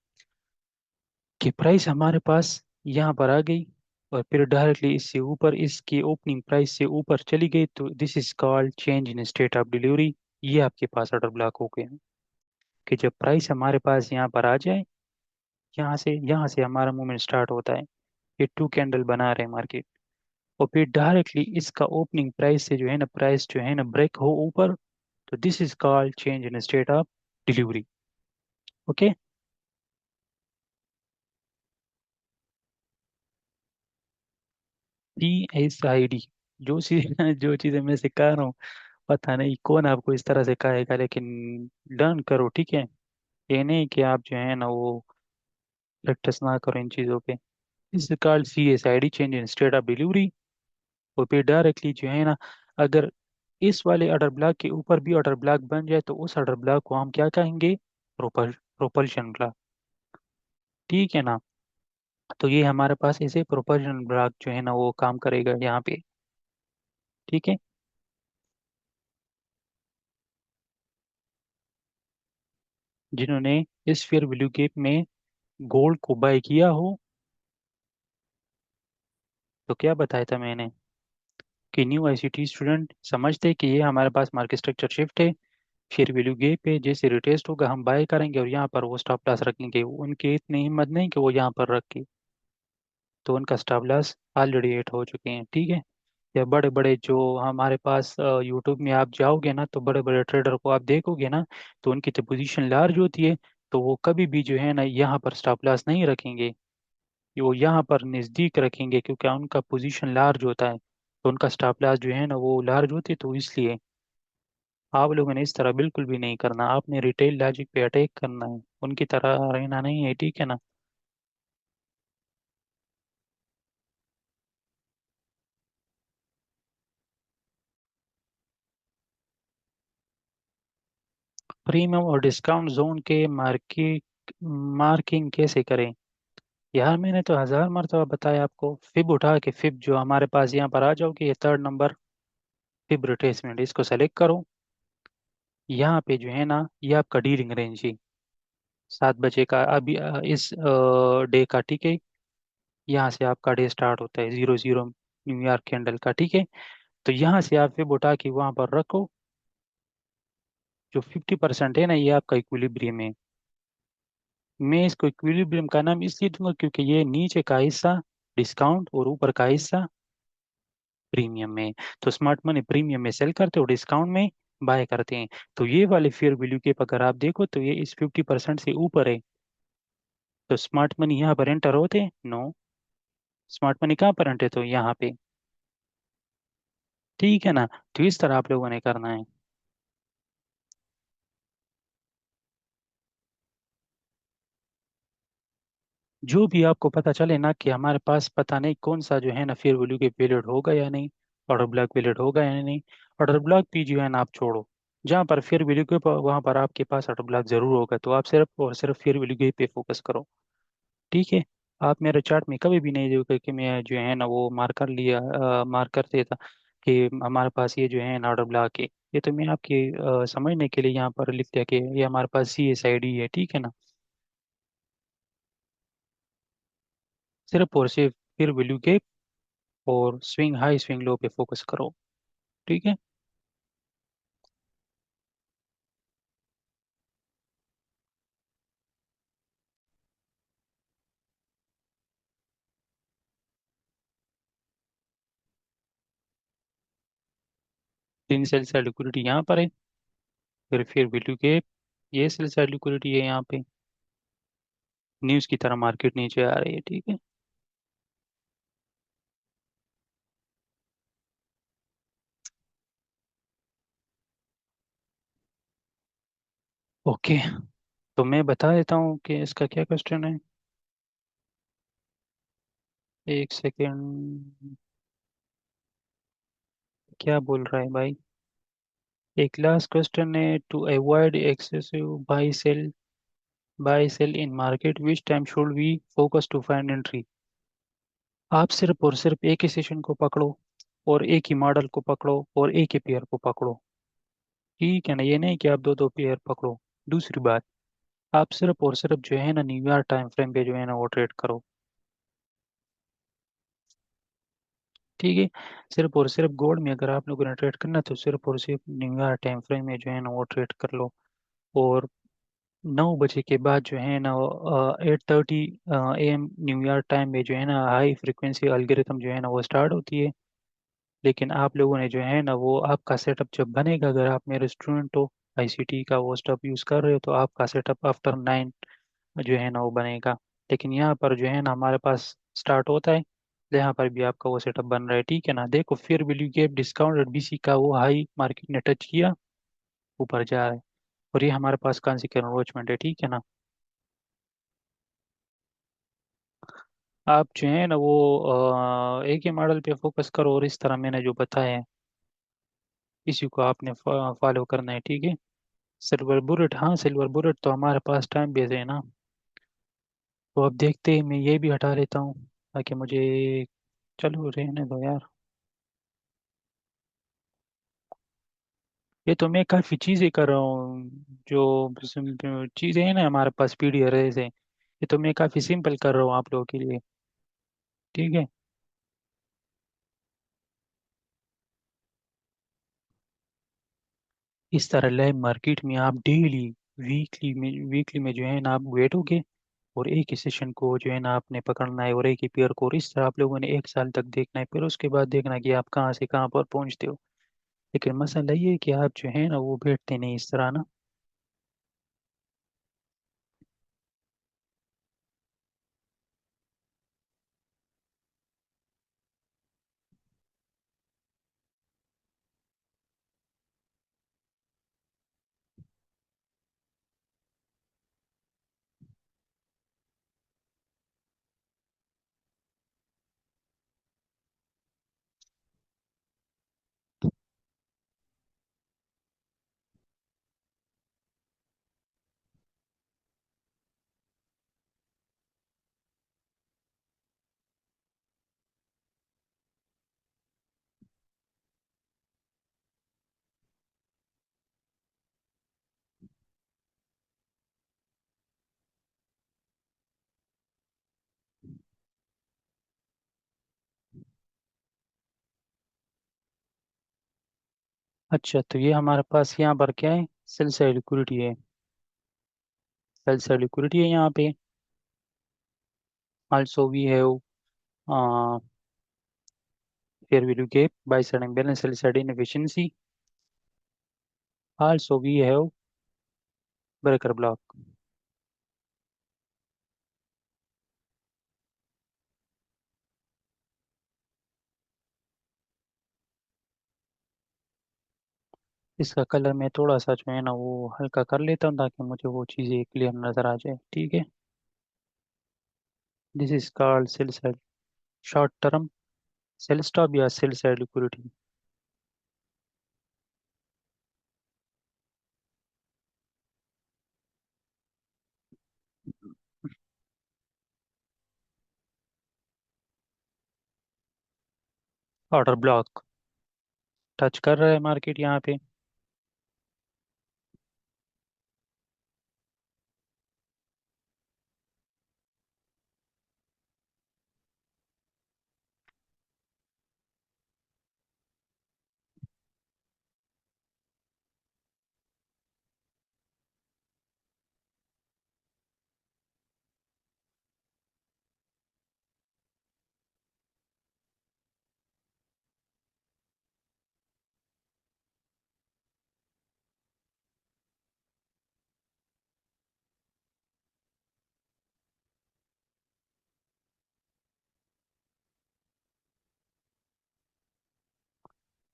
की प्राइस हमारे पास यहाँ पर आ गई, और फिर डायरेक्टली इससे ऊपर इसकी ओपनिंग प्राइस से ऊपर चली गई तो this is called change in state of delivery. ये आपके पास ऑर्डर ब्लॉक हो गया कि जब प्राइस हमारे पास यहाँ पर आ जाए, यहाँ से हमारा मूवमेंट स्टार्ट होता है। ये टू कैंडल बना रहे हैं मार्केट, और फिर डायरेक्टली इसका ओपनिंग प्राइस से जो है ना, प्राइस जो है ना ब्रेक हो ऊपर, तो this is called change in state of delivery. Okay. PSID, जो चीज जो चीजें मैं सिखा रहा हूँ, पता नहीं कौन आपको इस तरह से कहेगा, लेकिन लर्न करो, ठीक है। ये नहीं कि आप जो है ना वो प्रैक्टिस ना करो इन चीज़ों पे। इस called CSID, change in state of delivery. और फिर डायरेक्टली जो है ना, अगर इस वाले ऑर्डर ब्लॉक के ऊपर भी ऑर्डर ब्लॉक बन जाए तो उस ऑर्डर ब्लॉक को हम क्या कहेंगे? Propulsion block. ठीक है ना। तो ये हमारे पास ऐसे प्रोपल्शन ब्लॉक जो है ना वो काम करेगा यहाँ पे। ठीक है। जिन्होंने इस फेयर वैल्यू गैप में गोल्ड को बाय किया हो, तो क्या बताया था मैंने कि न्यू ICT स्टूडेंट समझते हैं कि ये हमारे पास मार्केट स्ट्रक्चर शिफ्ट है, फिर वैल्यू गैप पे जैसे रिटेस्ट होगा हम बाय करेंगे और यहाँ पर वो स्टॉप लॉस रखेंगे। उनकी इतनी हिम्मत नहीं कि वो यहाँ पर रखे, तो उनका स्टॉप लॉस ऑलरेडी हिट हो चुके हैं। ठीक है। या बड़े बड़े जो हमारे पास यूट्यूब में आप जाओगे ना, तो बड़े बड़े ट्रेडर को आप देखोगे ना, तो उनकी तो पोजीशन लार्ज होती है, तो वो कभी भी जो है ना यहाँ पर स्टॉप लॉस नहीं रखेंगे, वो यहाँ पर नज़दीक रखेंगे, क्योंकि उनका पोजीशन लार्ज होता है, तो उनका स्टॉप लॉस जो है ना वो लार्ज होती है। तो इसलिए आप लोगों ने इस तरह बिल्कुल भी नहीं करना, आपने रिटेल लॉजिक पे अटैक करना है, उनकी तरह रहना नहीं है। ठीक है ना। प्रीमियम और डिस्काउंट जोन के मार्केट मार्किंग कैसे करें? यार मैंने तो 1000 मरतबा बताया आपको, फिब उठा के, फिब जो हमारे पास यहाँ पर आ जाओगे, ये थर्ड नंबर, फिब रिट्रेसमेंट, इसको सेलेक्ट करो। यहाँ पे जो है ना ये आपका डीलिंग रेंज है 7 बजे का अभी इस डे का। ठीक है। यहाँ से आपका डे स्टार्ट होता है 00 न्यूयॉर्क कैंडल का। ठीक है। तो यहाँ से आप फिब उठा के वहाँ पर रखो। जो 50% है ना ये आपका इक्विलिब्रियम है। मैं इसको इक्विलिब्रियम का नाम इसलिए दूंगा क्योंकि ये नीचे का हिस्सा डिस्काउंट और ऊपर का हिस्सा प्रीमियम में। तो स्मार्ट मनी प्रीमियम में सेल करते हो, डिस्काउंट में बाय करते हैं। तो ये वाले फेयर वैल्यू के अगर आप देखो तो ये इस 50% से ऊपर है। तो स्मार्ट मनी यहाँ पर एंटर होते? नो। स्मार्ट मनी कहाँ पर एंटर? तो यहाँ पे। ठीक है ना। तो इस तरह आप लोगों ने करना है। जो भी आपको पता चले ना कि हमारे पास पता नहीं कौन सा जो है ना फेयर वैल्यू के पीरियड होगा या नहीं, ऑर्डर ब्लॉक पीरियड होगा या नहीं, ऑर्डर ब्लॉक भी जो है ना आप छोड़ो। जहाँ पर फेयर वैल्यू के वहाँ पर आपके पास ऑर्डर ब्लॉक जरूर होगा, तो आप सिर्फ और सिर्फ फेयर वैल्यू के पे फोकस करो। ठीक है। आप मेरे चार्ट में कभी भी नहीं देखोगे कि मैं जो है ना वो मार्क कर देता कि हमारे पास ये जो है ना ऑर्डर ब्लॉक है। ये तो मैं आपके समझने के लिए यहाँ पर लिख दिया कि ये हमारे पास CSID है। ठीक है ना। सिर्फ और सिर्फ फिर वैल्यू के और स्विंग हाई स्विंग लो पे फोकस करो। ठीक है। तीन सेल साइड लिक्विडिटी यहाँ पर है, फिर वैल्यू के ये सेल साइड लिक्विडिटी है यहाँ पे। न्यूज़ की तरह मार्केट नीचे आ रही है। ठीक है। ओके। तो मैं बता देता हूँ कि इसका क्या क्वेश्चन है। एक सेकेंड। क्या बोल रहा है भाई? एक लास्ट क्वेश्चन है, to avoid excessive buy sell in market which time should we focus to find entry? आप सिर्फ और सिर्फ एक ही सेशन को पकड़ो, और एक ही मॉडल को पकड़ो, और एक ही पेयर को पकड़ो। ठीक है ना। ये नहीं कि आप दो दो पेयर पकड़ो। दूसरी बात, आप सिर्फ और सिर्फ जो है ना न्यूयॉर्क टाइम फ्रेम पे जो है ना वो ट्रेड करो। ठीक है। सिर्फ और सिर्फ गोल्ड में अगर आप लोगों ने ट्रेड करना है, तो सिर्फ और सिर्फ न्यू ईयर टाइम फ्रेम में जो है ना वो ट्रेड कर लो। और 9 बजे के बाद जो है ना 8:30 AM न्यू ईयर टाइम में जो है ना हाई फ्रिक्वेंसी एल्गोरिथम जो है ना वो स्टार्ट होती है। लेकिन आप लोगों ने जो है ना वो आपका सेटअप जब बनेगा, अगर आप मेरे स्टूडेंट हो, आईसीटी का वो स्टफ यूज़ कर रहे हो, तो आपका सेटअप आफ्टर 9 जो है ना वो बनेगा। लेकिन यहाँ पर जो है ना हमारे पास स्टार्ट होता है, यहाँ पर भी आपका वो सेटअप बन रहा है। ठीक है ना, देखो फिर वैल्यू गैप डिस्काउंटेड बीसी का वो हाई मार्केट ने टच किया, ऊपर जा रहा है। और ये हमारे पास कौन सी एनरोचमेंट है, ठीक है ना। आप जो है ना वो एक ही मॉडल पे फोकस करो, और इस तरह मैंने जो बताया है इसी को आपने फॉलो करना है, ठीक है। सिल्वर बुलेट, हाँ सिल्वर बुलेट तो हमारे पास टाइम बेस है ना। तो अब देखते हैं, मैं ये भी हटा लेता हूँ ताकि मुझे, चलो रहने दो यार। ये तो मैं काफ़ी चीज़ें कर रहा हूँ, जो चीज़ें हैं ना हमारे पास पीडीआर से, ये तो मैं काफ़ी सिंपल कर रहा हूँ आप लोगों के लिए। ठीक है। इस तरह लाइव मार्केट में आप डेली, वीकली में जो है ना आप बैठोगे, और एक ही सेशन को जो है ना आपने पकड़ना है, और एक ही पेयर को, और इस तरह आप लोगों ने 1 साल तक देखना है। फिर उसके बाद देखना कि आप कहाँ से कहाँ पर पहुंचते हो। लेकिन मसला ये है कि आप जो है ना वो बैठते नहीं इस तरह ना। अच्छा, तो ये हमारे पास यहाँ पर क्या है, सेल साइड लिक्विडिटी है। सेल साइड लिक्विडिटी है यहाँ पे। Also we have fair value gap, buy side imbalance, sell side inefficiency. Also we have breaker block. इसका कलर मैं थोड़ा सा जो है ना वो हल्का कर लेता हूँ ताकि मुझे वो चीज़ें क्लियर नज़र आ जाए, ठीक है। This is called sell side short term sell stop या sell side liquidity. Order block touch कर रहा है मार्केट यहाँ पे।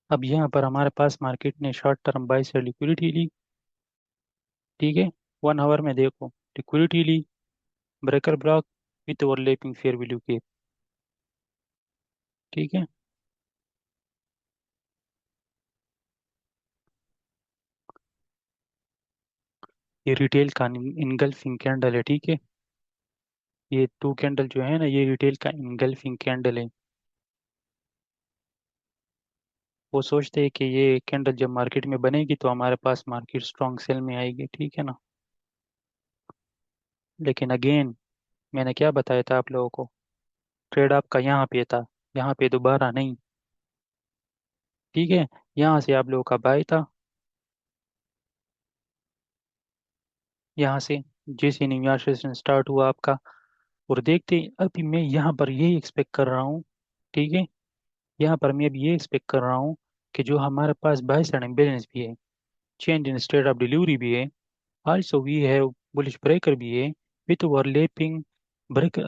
अब यहाँ पर हमारे पास मार्केट ने short term buy side liquidity ली, ठीक है। 1 आवर में देखो, लिक्विडिटी ली, breaker block with overlapping fair value के, ठीक है। ये रिटेल का इनगल्फिंग कैंडल है, ठीक है। ये 2 कैंडल जो है ना ये रिटेल का इनगल्फिंग कैंडल है। वो सोचते हैं कि ये कैंडल जब मार्केट में बनेगी तो हमारे पास मार्केट स्ट्रॉन्ग सेल में आएगी, ठीक है ना। लेकिन अगेन मैंने क्या बताया था आप लोगों को, ट्रेड आपका यहाँ पे था, यहाँ पे दोबारा नहीं। ठीक है। यहाँ से आप लोगों का बाय था, यहाँ से जैसे न्यूयॉर्क सेशन स्टार्ट हुआ आपका, और देखते ही अभी मैं यहाँ पर यही एक्सपेक्ट कर रहा हूँ, ठीक है, यहाँ पर मैं अभी ये एक्सपेक्ट कर रहा हूँ कि जो हमारे पास बाय साइड बैलेंस भी है, change in state of delivery भी है, also we have bullish breaker भी है, with overlapping break,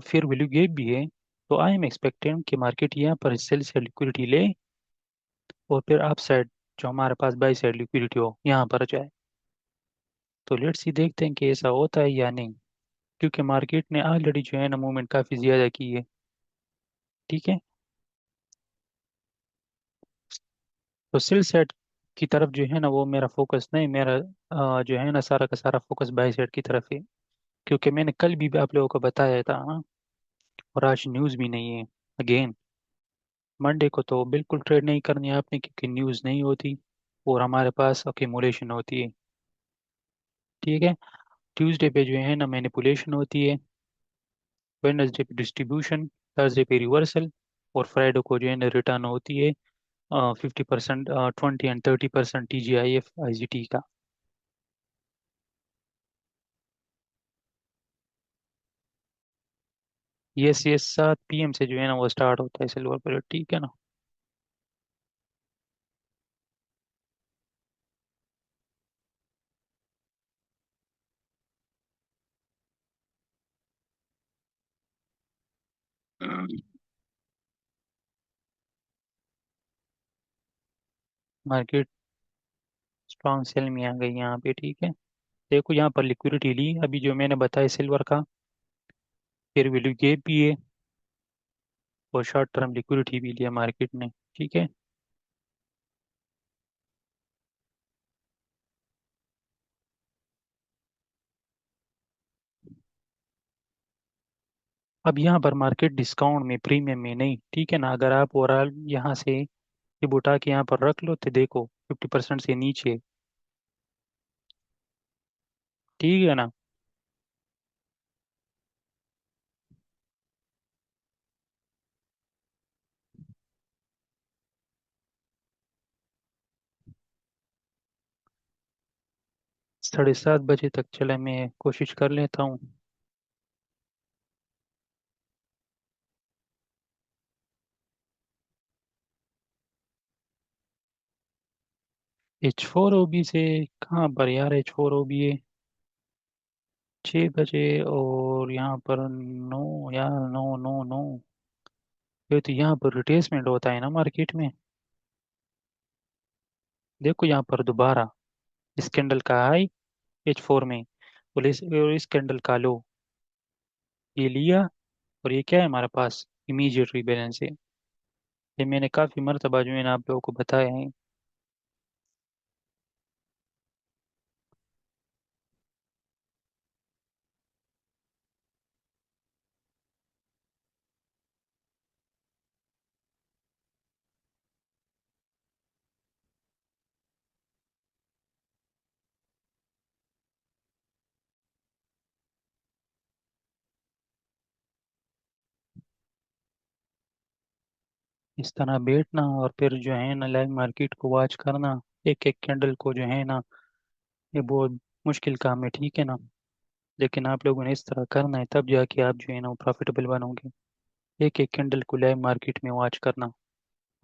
fair value gap भी है। तो आई एम एक्सपेक्टिंग कि मार्केट यहाँ पर सेल से लिक्विडिटी ले, और फिर अप साइड जो हमारे पास बाई साइड लिक्विडिटी हो यहाँ पर जाए। तो लेट्स सी, देखते हैं कि ऐसा होता है या नहीं, क्योंकि मार्केट ने ऑलरेडी जो है ना मूवमेंट काफ़ी ज़्यादा की है। ठीक है। तो सेल साइड की तरफ जो है ना वो मेरा फोकस नहीं, मेरा जो है ना सारा का सारा फोकस बाई साइड की तरफ है, क्योंकि मैंने कल भी आप लोगों को बताया था, हाँ, और आज न्यूज़ भी नहीं है। अगेन मंडे को तो बिल्कुल ट्रेड नहीं करनी है आपने, क्योंकि न्यूज़ नहीं होती और हमारे पास अक्यूमुलेशन होती है। ठीक है। ट्यूसडे पे जो है ना मैनिपुलेशन होती है, वेडनेसडे पे डिस्ट्रीब्यूशन, थर्सडे पे रिवर्सल, और फ्राइडे को जो है ना रिटर्न होती है 50%, 20 एंड 30% TGIF IGT का। यस 7 PM से जो है ना वो स्टार्ट होता है सिल्वर पीरियड, ठीक है ना। मार्केट स्ट्रॉन्ग सेल में आ गई यहाँ पे, ठीक है। देखो यहाँ पर लिक्विडिटी ली अभी जो मैंने बताया सिल्वर का, फिर वैल्यू गेप भी है, और शॉर्ट टर्म लिक्विडिटी भी लिया मार्केट ने, ठीक है। अब यहाँ पर मार्केट डिस्काउंट में, प्रीमियम में नहीं, ठीक है ना। अगर आप ओवरऑल यहाँ से ये उठा के यहाँ पर रख लो तो देखो 50% से नीचे, ठीक है ना। 7:30 बजे तक चले, मैं कोशिश कर लेता हूँ। H4OB से कहाँ पर यार, H4OB है 6 बजे, और यहाँ पर नो यार, नो नो नो। ये तो यहाँ पर रिट्रेसमेंट होता है ना मार्केट में। देखो यहाँ पर दोबारा इस कैंडल का हाई H4 में, और इस कैंडल का लो, ये लिया, और ये क्या है हमारे पास, इमीडिएट रीबैलेंस है। ये मैंने काफ़ी मरतबा जो है ना आप लोगों को बताया है। इस तरह बैठना और फिर जो है ना लाइव मार्केट को वॉच करना, एक एक कैंडल को जो है ना, ये बहुत मुश्किल काम है, ठीक है ना। लेकिन आप लोगों ने इस तरह करना है, तब जाके आप जो है ना वो प्रॉफिटेबल बनोगे। एक एक कैंडल को लाइव मार्केट में वॉच करना,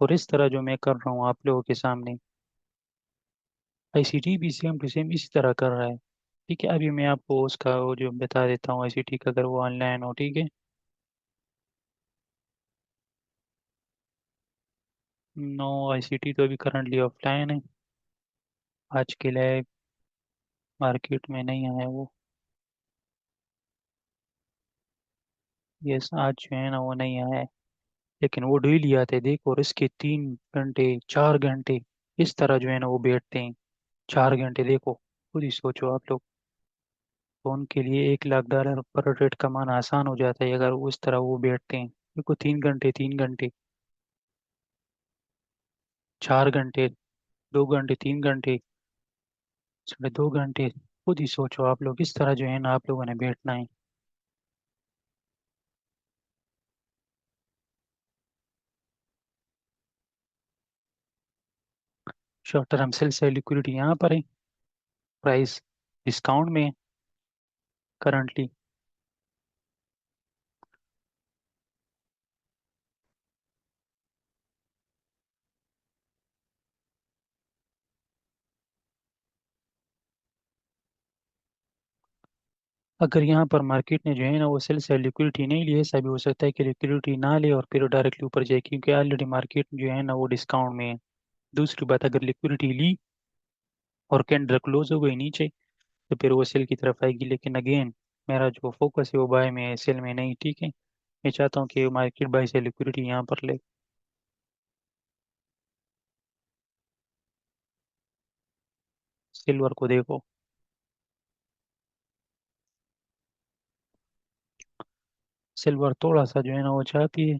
और इस तरह जो मैं कर रहा हूँ आप लोगों के सामने, ICT भी सेम टू सेम इसी तरह कर रहा है। ठीक है, अभी मैं आपको उसका वो जो बता देता हूँ ICT का, अगर वो ऑनलाइन हो, ठीक है। नो, ICT तो अभी करंटली ऑफलाइन है, आज के लिए मार्केट में नहीं आया वो। यस, आज जो है ना वो नहीं आया है, लेकिन वो डेली आते हैं देखो, और इसके 3 घंटे 4 घंटे इस तरह जो है ना वो बैठते हैं। 4 घंटे देखो, खुद ही सोचो आप लोग। तो उनके लिए $1 लाख पर रेट कमाना आसान हो जाता है अगर वो इस तरह वो बैठते हैं। देखो 3 घंटे 3 घंटे, 4 घंटे, 2 घंटे, 3 घंटे, 2.5 घंटे, खुद ही सोचो आप लोग, इस तरह जो है ना आप लोगों ने बैठना है। शॉर्ट टर्म सेल से लिक्विडिटी यहाँ पर है, प्राइस डिस्काउंट में करंटली। अगर यहाँ पर मार्केट ने जो है ना वो सेल से लिक्विडिटी नहीं ली है, ऐसा भी हो सकता है कि लिक्विडिटी ना ले और फिर डायरेक्टली ऊपर जाए, क्योंकि ऑलरेडी मार्केट जो है ना वो डिस्काउंट में है। दूसरी बात, अगर लिक्विडिटी ली और कैंडल क्लोज हो गई नीचे, तो फिर वो सेल की तरफ आएगी। लेकिन अगेन मेरा जो फोकस है वो बाय में है, सेल में नहीं, ठीक है। मैं चाहता हूँ कि मार्केट बाय से लिक्विडिटी यहाँ पर ले। सिल्वर को देखो, सिल्वर थोड़ा सा जो है ना वो चाहती है,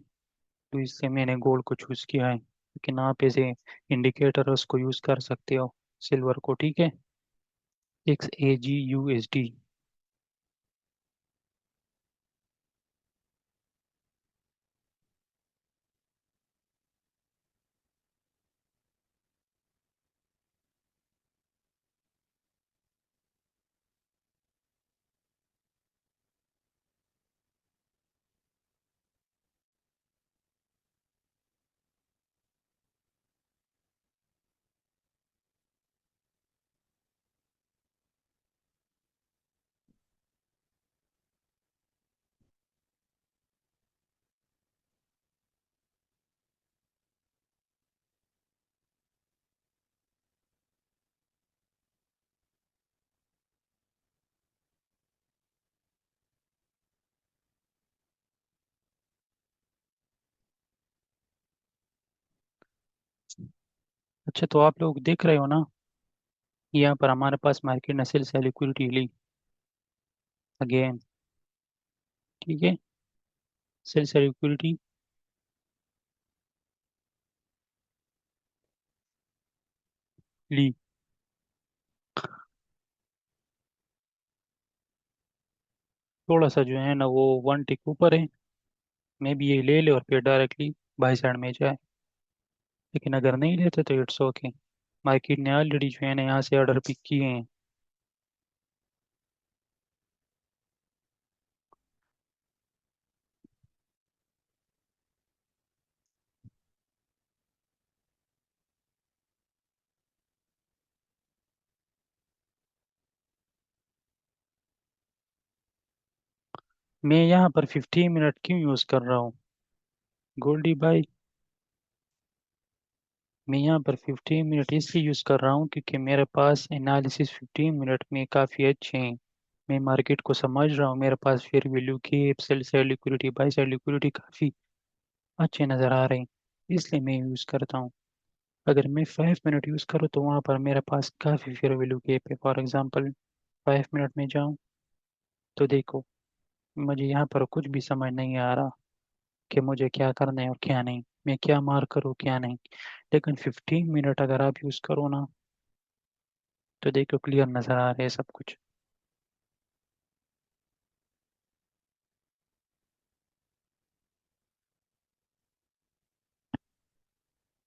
तो इससे मैंने गोल्ड को चूज किया है। लेकिन आप ऐसे इंडिकेटर उसको यूज कर सकते हो, सिल्वर को, ठीक है। XAGUSD। अच्छा, तो आप लोग देख रहे हो ना, यहाँ पर हमारे पास मार्केट ने सेल से लिक्विडिटी ली अगेन, ठीक है। सेल से लिक्विडिटी ली, थोड़ा सा जो है ना वो वन टिक ऊपर है, मैं भी ये ले ले और फिर डायरेक्टली बाई साइड में जाए। लेकिन अगर नहीं लेते तो इट्स ओके, मार्केट ने ऑलरेडी जो है ना यहाँ से ऑर्डर पिक किए हैं। मैं यहाँ पर 15 मिनट क्यों यूज़ कर रहा हूँ गोल्डी भाई? मैं यहाँ पर 15 मिनट इसलिए यूज़ कर रहा हूँ क्योंकि मेरे पास एनालिसिस 15 मिनट में काफ़ी अच्छे हैं। मैं मार्केट को समझ रहा हूँ, मेरे पास फेयर वैल्यू की cell side liquidity by side liquidity काफ़ी अच्छे नज़र आ रहे हैं, इसलिए मैं यूज़ करता हूँ। अगर मैं 5 मिनट यूज़ करूँ तो वहाँ पर मेरे पास काफ़ी फेयर वैल्यू गैप है। फॉर एग्जांपल 5 मिनट में जाऊँ तो देखो, मुझे यहाँ पर कुछ भी समझ नहीं आ रहा कि मुझे क्या करना है और क्या नहीं, मैं क्या मार करूँ क्या नहीं। लेकिन 15 मिनट अगर आप यूज़ करो ना, तो देखो क्लियर नज़र आ रहा है सब कुछ।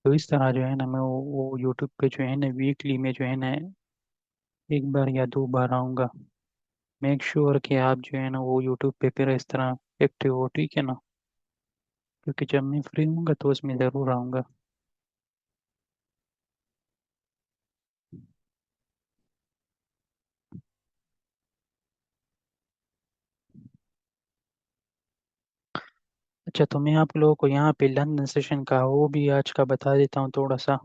तो इस तरह जो है ना मैं वो यूट्यूब पे जो है ना वीकली में जो है ना एक बार या 2 बार आऊँगा। मेक श्योर कि आप जो है ना वो यूट्यूब पे फिर इस तरह एक्टिव हो, ठीक है ना, क्योंकि जब मैं फ्री हूँगा तो उसमें ज़रूर आऊँगा। अच्छा, तो मैं आप लोगों को यहाँ पे लंदन सेशन का वो भी आज का बता देता हूँ थोड़ा सा,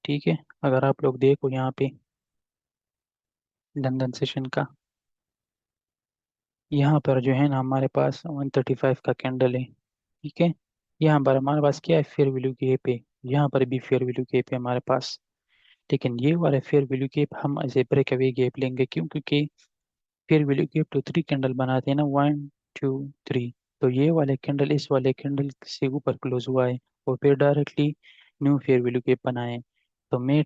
ठीक है। अगर आप लोग देखो यहाँ पे लंदन सेशन का, यहाँ पर जो है ना हमारे पास 135 का कैंडल है, ठीक है। यहाँ पर हमारे पास क्या है, फेयर वैल्यू गैप है। यहाँ पर भी फेयर वैल्यू गैप है हमारे पास। लेकिन ये वाला फेयर वैल्यू गैप हम ऐसे ब्रेक अवे गैप लेंगे, क्यों? क्योंकि फिर वैल्यू गैप तो 3 कैंडल बनाते हैं ना, 1 2 3। तो ये वाले कैंडल इस वाले कैंडल से ऊपर क्लोज हुआ है और फिर directly new fair value gap बनाए। तो मैं,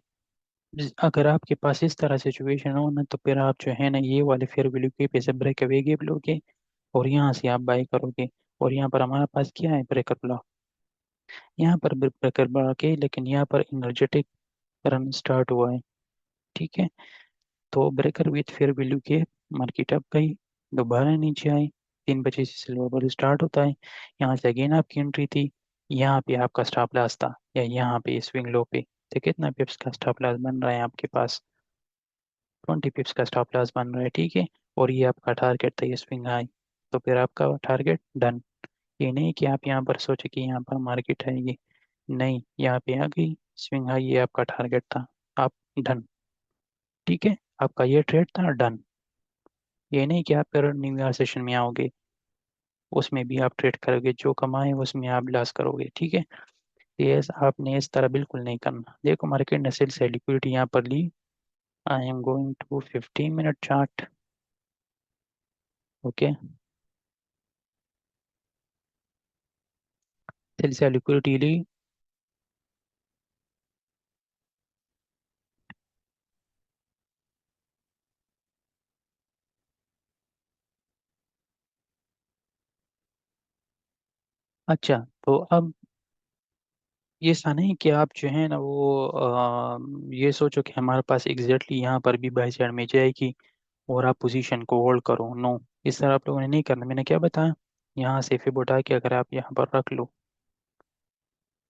अगर आपके पास इस तरह सिचुएशन हो ना, तो फिर आप जो है ना ये वाले फेयर वैल्यू गैप ऐसे ब्रेक अवे गैप लोगे और यहाँ से आप बाय करोगे। और यहाँ पर हमारे पास क्या है, ब्रेकर ब्लॉक। यहाँ पर ब्रेकर ब्लॉक है, लेकिन यहाँ पर एनर्जेटिक रन स्टार्ट हुआ है। ठीक है, तो ब्रेकर विथ फेयर वैल्यू के मार्केट अप गई, दोबारा नीचे आई, 3 बजे से सिल्वर बॉल स्टार्ट होता है, यहाँ से अगेन आपकी एंट्री थी, यहाँ पे आपका स्टॉप लॉस था, या यहाँ पे स्विंग लो पे, तो कितना पिप्स का स्टॉप लॉस बन रहा है आपके पास, 20 पिप्स का स्टॉप लॉस बन रहा है। ठीक है, और ये आपका टारगेट था, ये स्विंग हाई, तो फिर आपका टारगेट डन। ये नहीं कि आप यहाँ पर सोचे कि यहाँ पर मार्केट आएगी, नहीं, यहाँ पे आ गई स्विंग हाई, ये आपका टारगेट था, आप डन। ठीक है, आपका ये ट्रेड था डन। ये नहीं कि आप फिर न्यू ईयर सेशन में आओगे, उसमें भी आप ट्रेड करोगे, जो कमाए उसमें आप लॉस करोगे। ठीक है, ये आपने इस तरह बिल्कुल नहीं करना। देखो मार्केट ने सेल से लिक्विडिटी यहाँ पर ली, I am going to 15 minute chart. Okay, sell से लिक्विडिटी ली। अच्छा, तो अब ये ऐसा नहीं कि आप जो है ना वो ये सोचो कि हमारे पास एग्जैक्टली यहाँ पर भी बाई साइड में जाएगी और आप पोजीशन को होल्ड करो, नो, इस तरह आप लोगों ने नहीं करना। मैंने क्या बताया, यहाँ से फिर उठा के अगर आप यहाँ पर रख लो,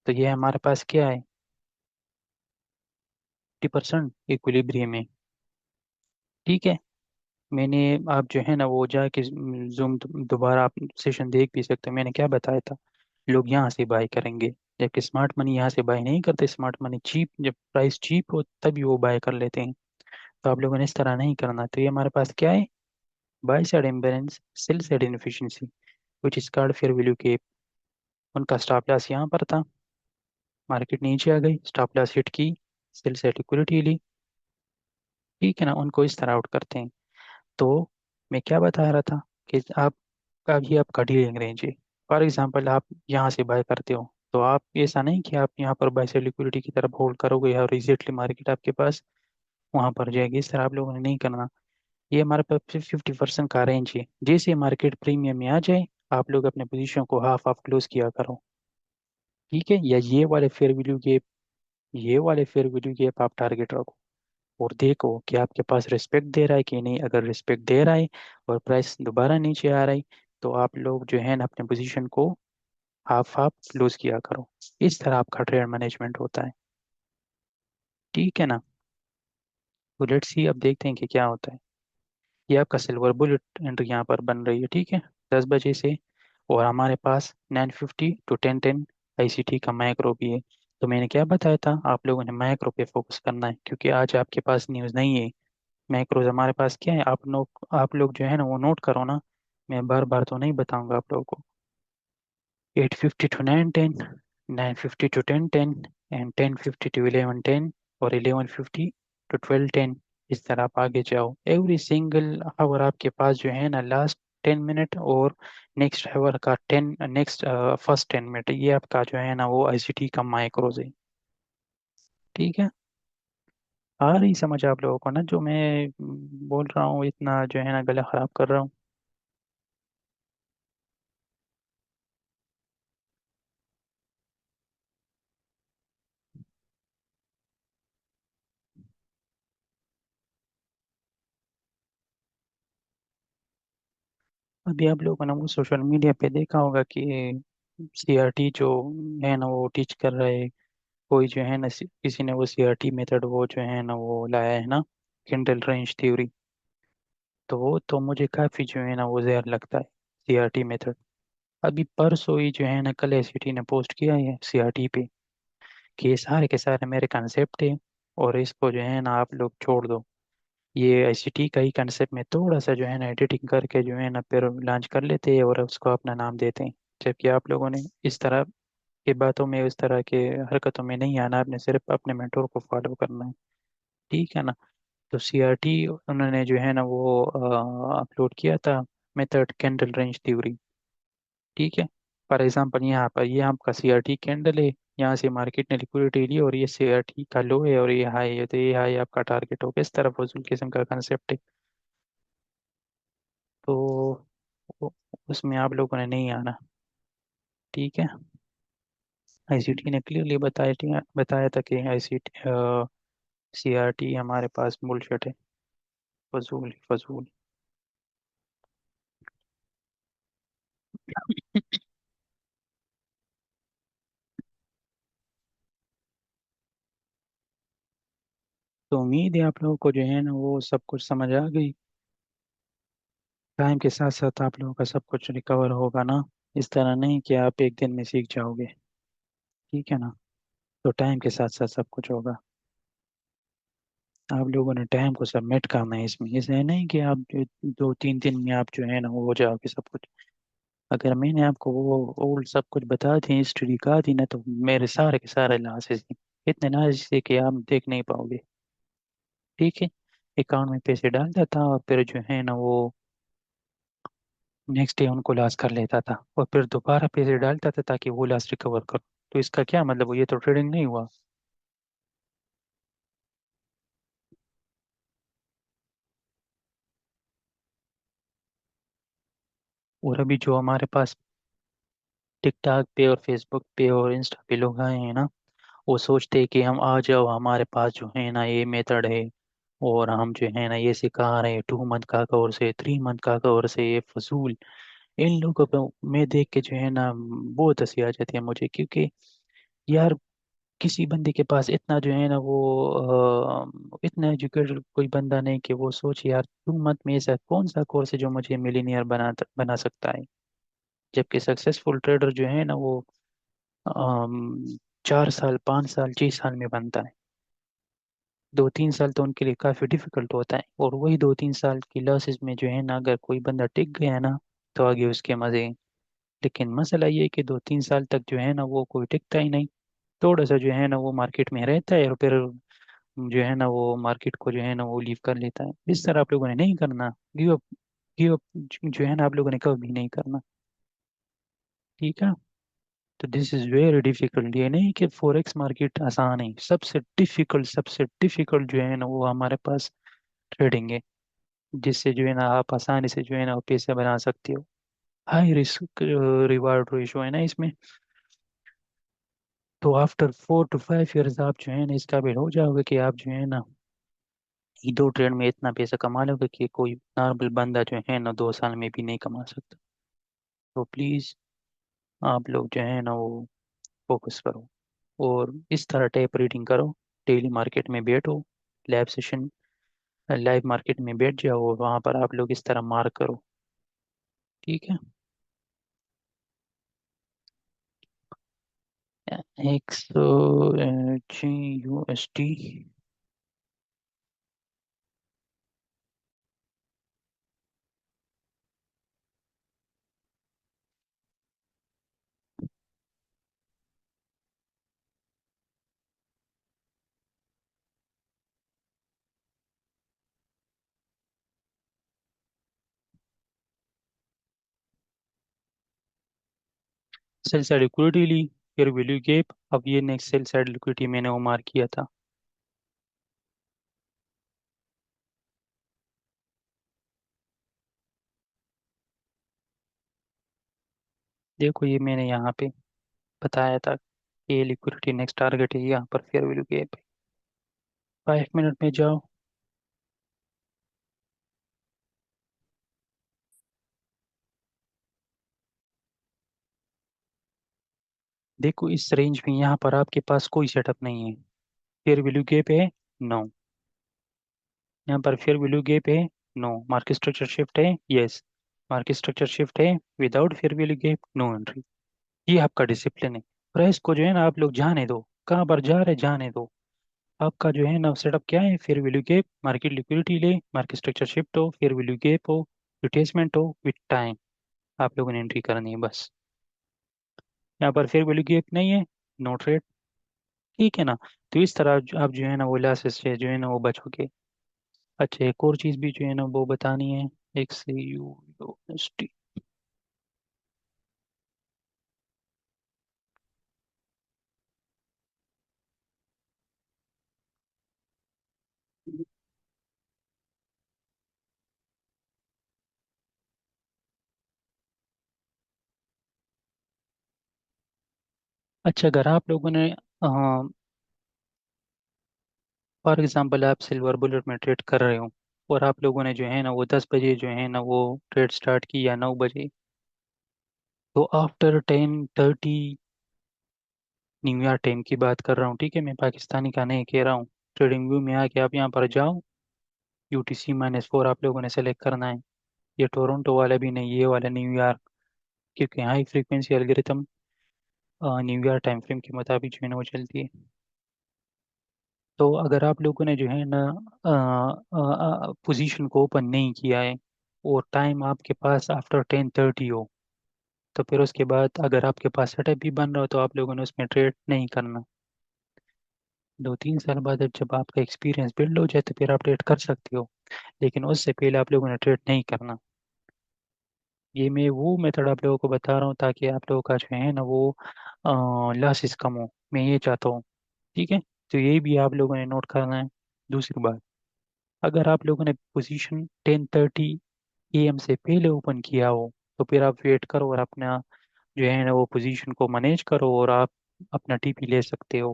तो ये हमारे पास क्या है, 50% इक्विलिब्रियम में। ठीक है, मैंने, आप जो है ना वो जाके जूम दोबारा आप सेशन देख भी सकते हो, मैंने क्या बताया था, लोग यहाँ से बाय करेंगे, जबकि स्मार्ट मनी यहाँ से बाय नहीं करते, स्मार्ट मनी चीप, जब प्राइस चीप हो तभी वो बाय कर लेते हैं। तो आप लोगों ने इस तरह नहीं करना। तो ये हमारे पास क्या है, buy side imbalance, sell side inefficiency, which is called fair value के। उनका स्टॉप लॉस यहाँ पर था, मार्केट नीचे आ गई, स्टॉप लॉस हिट की, सेल साइड लिक्विडिटी ली। ठीक है ना, उनको इस तरह आउट करते हैं। तो मैं क्या बता रहा था कि आप, अभी आपका डीलिंग रेंज है, फॉर एग्जांपल आप यहाँ से बाय करते हो, तो आप, ऐसा नहीं कि आप यहाँ पर बाय से लिक्विडिटी की तरफ होल्ड करोगे और इजीटली मार्केट आपके पास वहां पर जाएगी, इस तरह आप लोगों ने नहीं करना। ये हमारे पास 50% का रेंज है, जैसे मार्केट प्रीमियम में आ जाए, आप लोग अपने पोजीशन को हाफ हाफ क्लोज किया करो। ठीक है, या ये वाले फेयर वैल्यू गैप, ये वाले फेयर वैल्यू गैप आप टारगेट रखो, और देखो कि आपके पास रिस्पेक्ट दे रहा है कि नहीं। अगर रिस्पेक्ट दे रहा है और प्राइस दोबारा नीचे आ रहा है, तो आप लोग जो है ना अपने पोजीशन को हाफ हाफ लूज किया करो। इस तरह आपका ट्रेड मैनेजमेंट होता है। ठीक है ना, तो लेट्स सी, अब देखते हैं कि क्या होता है। ये आपका सिल्वर बुलेट एंट्री यहाँ पर बन रही है। ठीक है, 10 बजे से, और हमारे पास 9:50 to 10:10 आईसीटी का माइक्रो भी है। तो मैंने क्या बताया था, आप लोगों ने माइक्रो पे फोकस करना है, क्योंकि आज आपके पास न्यूज़ नहीं है। मैक्रोज हमारे पास क्या है, आप लोग जो है ना वो नोट करो ना, मैं बार बार तो नहीं बताऊंगा आप लोगों को। 8:50 to 9:10, 9:50 to 10:10, एंड 10:50 to 11:10, और 11:50 to 12:10। इस तरह आप आगे जाओ, एवरी सिंगल आवर आपके पास जो है ना लास्ट 10 मिनट, और नेक्स्ट आवर का 10, नेक्स्ट फर्स्ट 10 मिनट, ये आपका जो है ना वो आईसीटी का माइक्रोज है। ठीक है, आ रही समझ आप लोगों को ना, जो मैं बोल रहा हूँ, इतना जो है ना गला खराब कर रहा हूँ। अभी आप लोगों ने वो सोशल मीडिया पे देखा होगा कि सीआरटी जो है ना वो टीच कर रहे, कोई जो है ना किसी ने वो सीआरटी मेथड वो जो है ना वो लाया है ना, कैंडल रेंज थ्योरी। तो वो तो मुझे काफ़ी जो है ना वो जहर लगता है, सीआरटी मेथड। अभी परसों ही जो है ना कल एसीटी ने पोस्ट किया है सीआरटी पे, कि ये सारे के सारे मेरे कंसेप्ट है, और इसको जो है ना आप लोग छोड़ दो। ये आईसीटी का ही कंसेप्ट में थोड़ा सा जो है ना एडिटिंग करके जो है ना फिर लॉन्च कर लेते हैं और उसको अपना नाम देते हैं। जबकि आप लोगों ने इस तरह की बातों में, इस तरह के हरकतों में नहीं आना, आपने सिर्फ अपने मेंटोर को फॉलो करना है। ठीक है ना, तो सीआरटी उन्होंने जो है ना वो अपलोड किया था, मेथड कैंडल रेंज थ्योरी। ठीक है, फॉर एग्जांपल यहाँ पर ये आपका सीआरटी कैंडल है, यहाँ से मार्केट ने लिक्विडिटी ली, और ये सीआरटी का लो है और ये हाई है, तो ये हाई आपका टारगेट होगा, इस तरह फजूल किस्म का कंसेप्ट है। तो उसमें आप लोगों ने नहीं आना। ठीक है, आईसीटी ने क्लियरली बताया बताया था कि आईसीटी CRT हमारे पास बुलशट है। फजूल फजूल। तो उम्मीद है आप लोगों को जो है ना वो सब कुछ समझ आ गई। टाइम के साथ साथ आप लोगों का सब कुछ रिकवर होगा ना। इस तरह नहीं कि आप एक दिन में सीख जाओगे। ठीक है ना। तो टाइम के साथ साथ सब कुछ होगा। आप लोगों ने टाइम को सबमिट करना है इसमें, इसलिए नहीं कि आप जो 2-3 दिन में आप जो है ना वो हो जाओगे सब कुछ। अगर मैंने आपको वो ओल्ड सब कुछ बता दी, हिस्ट्री दिखा दी ना, तो मेरे सारे के सारे लॉसेस हैं। इतने लॉसेस है कि आप देख नहीं पाओगे। ठीक है। अकाउंट में पैसे डालता था और फिर जो है ना वो नेक्स्ट डे उनको लॉस कर लेता था, और फिर दोबारा पैसे डालता था ताकि वो लॉस रिकवर करो। तो इसका क्या मतलब, ये तो ट्रेडिंग नहीं हुआ। और अभी जो हमारे पास टिकटॉक पे और फेसबुक पे और इंस्टा पे लोग आए हैं ना, वो सोचते हैं कि हम आ जाओ, हमारे पास जो है ना ये मेथड है, और हम जो है ना ये सिखा रहे हैं 2 मंथ का कोर्स है, 3 मंथ का कोर्स है। ये फजूल। इन लोगों को मैं देख के जो है ना बहुत हंसी आ जाती है मुझे, क्योंकि यार किसी बंदे के पास इतना जो है ना वो इतना एजुकेटेड कोई बंदा नहीं कि वो सोचे यार 2 मंथ में ऐसा कौन सा कोर्स है जो मुझे मिलीनियर बना सकता है। जबकि सक्सेसफुल ट्रेडर जो है ना वो 4 साल, 5 साल, 6 साल में बनता है। 2-3 साल तो उनके लिए काफ़ी डिफिकल्ट होता है, और वही 2-3 साल की लॉसेस में जो है ना अगर कोई बंदा टिक गया ना, तो आगे उसके मजे हैं। लेकिन मसला ये है कि 2-3 साल तक जो है ना वो कोई टिकता ही नहीं। थोड़ा सा जो है ना वो मार्केट में रहता है, और फिर जो है ना वो मार्केट को जो है ना वो लीव कर लेता है। इस तरह आप लोगों ने नहीं करना। Give up. गिव अप जो है ना आप लोगों ने कभी नहीं करना। ठीक है। तो दिस इज वेरी डिफिकल्ट। ये नहीं कि फॉरेक्स मार्केट आसान है, सबसे डिफिकल्ट जो है ना वो हमारे पास ट्रेडिंग है, जिससे जो है ना आप आसानी से जो है ना वो पैसे बना सकते हो। हाई रिस्क रिवार्ड रेशो है ना इसमें। तो आफ्टर 4 to 5 years आप जो है ना इस काबिल हो जाओगे कि आप जो है ना ये 2 ट्रेड में इतना पैसा कमा लोगे कि कोई नॉर्मल बंदा जो है ना 2 साल में भी नहीं कमा सकता। तो प्लीज़ आप लोग जो है ना वो फोकस करो, और इस तरह टाइप रीडिंग करो। डेली मार्केट में बैठो, लाइव सेशन, लाइव मार्केट में बैठ जाओ, और वहाँ पर आप लोग इस तरह मार्क करो। ठीक है। XGUST। सेल साइड लिक्विडिटी ली, फिर वैल्यू गैप। अब ये नेक्स्ट सेल साइड लिक्विडिटी मैंने वो मार्क किया था। देखो ये मैंने यहाँ पे बताया था कि ये लिक्विडिटी नेक्स्ट टारगेट है, यहाँ पर फेयर वैल्यू गैप है। 5 मिनट में जाओ। देखो इस रेंज में यहाँ पर आपके पास कोई सेटअप नहीं है। फेयर वैल्यू गैप है। नो। यहाँ पर फेयर वैल्यू गैप है। नो। मार्केट स्ट्रक्चर शिफ्ट है। यस। मार्केट स्ट्रक्चर शिफ्ट है। Without fair value gap no entry. ये आपका डिसिप्लिन है। प्राइस को जो है ना आप लोग जाने दो, कहाँ पर जा रहे जाने दो। आपका जो है ना सेटअप क्या है, fair value gap, market liquidity ले, मार्केट स्ट्रक्चर शिफ्ट हो, फेयर वैल्यू गैप हो, रिट्रेसमेंट हो विथ टाइम, आप लोगों ने एंट्री करनी है बस। यहाँ पर फेयर वैल्यू गैप नहीं है, नो ट्रेड। ठीक है ना। तो इस तरह आप जो है ना वो लॉसेस से जो है ना वो बचोगे। अच्छा एक और चीज़ भी जो है ना वो बतानी है। XAUUSD। अच्छा अगर आप लोगों ने फॉर एग्जांपल आप सिल्वर बुलेट में ट्रेड कर रहे हो और आप लोगों ने जो है ना वो 10 बजे जो है ना वो ट्रेड स्टार्ट किया 9 बजे। तो आफ्टर 10:30 न्यूयॉर्क टाइम की बात कर रहा हूँ, ठीक है, मैं पाकिस्तानी का नहीं कह रहा हूँ। ट्रेडिंग व्यू में आके आप यहाँ पर जाओ, UTC-4 आप लोगों ने सेलेक्ट करना है। ये टोरंटो वाला भी नहीं, ये वाला न्यूयॉर्क, क्योंकि high frequency algorithm New York time frame के मुताबिक जो है ना वो चलती है। तो अगर आप लोगों ने जो है ना पोजीशन को ओपन नहीं किया है और टाइम आपके पास आफ्टर 10:30 हो, तो फिर उसके बाद अगर आपके पास सेटअप भी बन रहा हो तो आप लोगों ने उसमें ट्रेड नहीं करना। 2-3 साल बाद जब आपका एक्सपीरियंस बिल्ड हो जाए तो फिर आप ट्रेड कर सकते हो, लेकिन उससे पहले आप लोगों ने ट्रेड नहीं करना। ये मैं वो मेथड आप लोगों को बता रहा हूँ ताकि आप लोगों का जो है ना वो लॉसेस कम हो, मैं ये चाहता हूँ। ठीक है, तो ये भी आप लोगों ने नोट करना है। दूसरी बात, अगर आप लोगों ने पोजीशन 10:30 AM से पहले ओपन किया हो तो फिर आप वेट करो और अपना जो है ना वो पोजीशन को मैनेज करो और आप अपना TP ले सकते हो,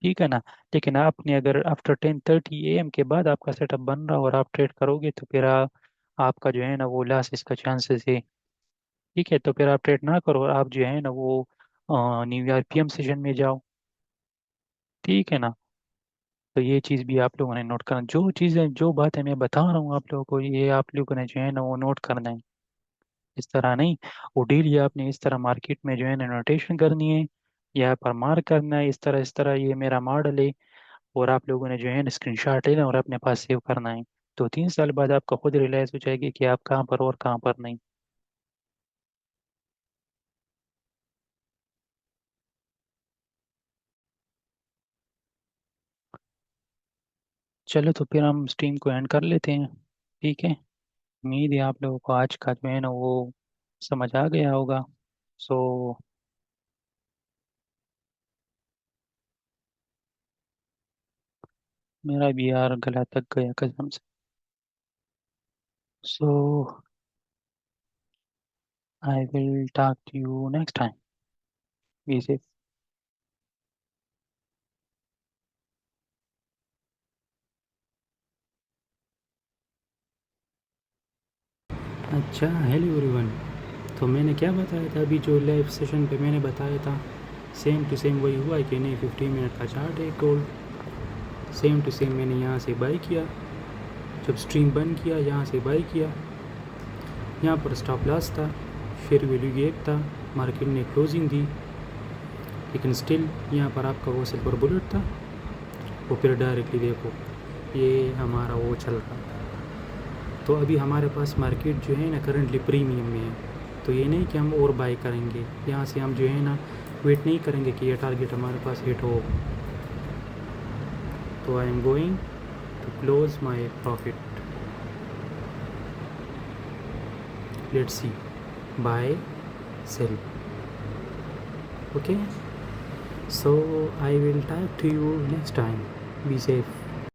ठीक है ना। लेकिन आपने अगर आफ्टर 10:30 AM के बाद आपका सेटअप बन रहा हो और आप ट्रेड करोगे तो फिर आपका जो है ना वो लॉस इसका चांसेस है। ठीक है, तो फिर आप ट्रेड ना करो, आप जो है ना वो न्यूयॉर्क PM सेशन में जाओ, ठीक है ना। तो ये चीज़ भी आप लोगों ने नोट करना, जो चीज़ें जो बातें मैं बता रहा हूँ आप लोगों को, ये आप लोगों ने जो है ना वो नोट करना है। इस तरह नहीं, वो डील ये आपने इस तरह मार्केट में जो है ना नोटेशन करनी है, या पर मार्क करना है इस तरह ये मेरा मॉडल है, और आप लोगों ने जो है ना स्क्रीनशॉट लेना और अपने पास सेव करना है। 2-3 साल बाद आपको खुद रियलाइज हो जाएगी कि आप कहाँ पर और कहाँ पर नहीं। चलो तो फिर हम स्ट्रीम को एंड कर लेते हैं, ठीक है। उम्मीद है आप लोगों को आज का जो है ना वो समझ आ गया होगा। सो मेरा भी यार गला तक गया कसम से। So I will talk to you next time. Be safe. अच्छा, हेलो एवरीवन। तो मैंने क्या बताया था अभी जो लाइव सेशन पे मैंने बताया था, सेम टू सेम वही हुआ है कि नहीं। 15 मिनट का चार्ट है गोल्ड, सेम टू सेम मैंने यहाँ से बाई किया, जब स्ट्रीम बंद किया यहाँ से बाई किया, यहाँ पर स्टॉप लॉस था, फिर वैल्यू गेप था, मार्केट ने क्लोजिंग दी, लेकिन स्टिल यहाँ पर आपका वो सिल्वर बुलेट था। वो फिर डायरेक्टली देखो ये हमारा वो चल रहा। तो अभी हमारे पास मार्केट जो है ना करंटली प्रीमियम में है, तो ये नहीं कि हम और बाई करेंगे यहाँ से, हम जो है ना वेट नहीं करेंगे कि ये टारगेट हमारे पास हिट हो। तो I am going to close my profit. Let's see, buy sell, okay. So I will talk to you next time. Be safe.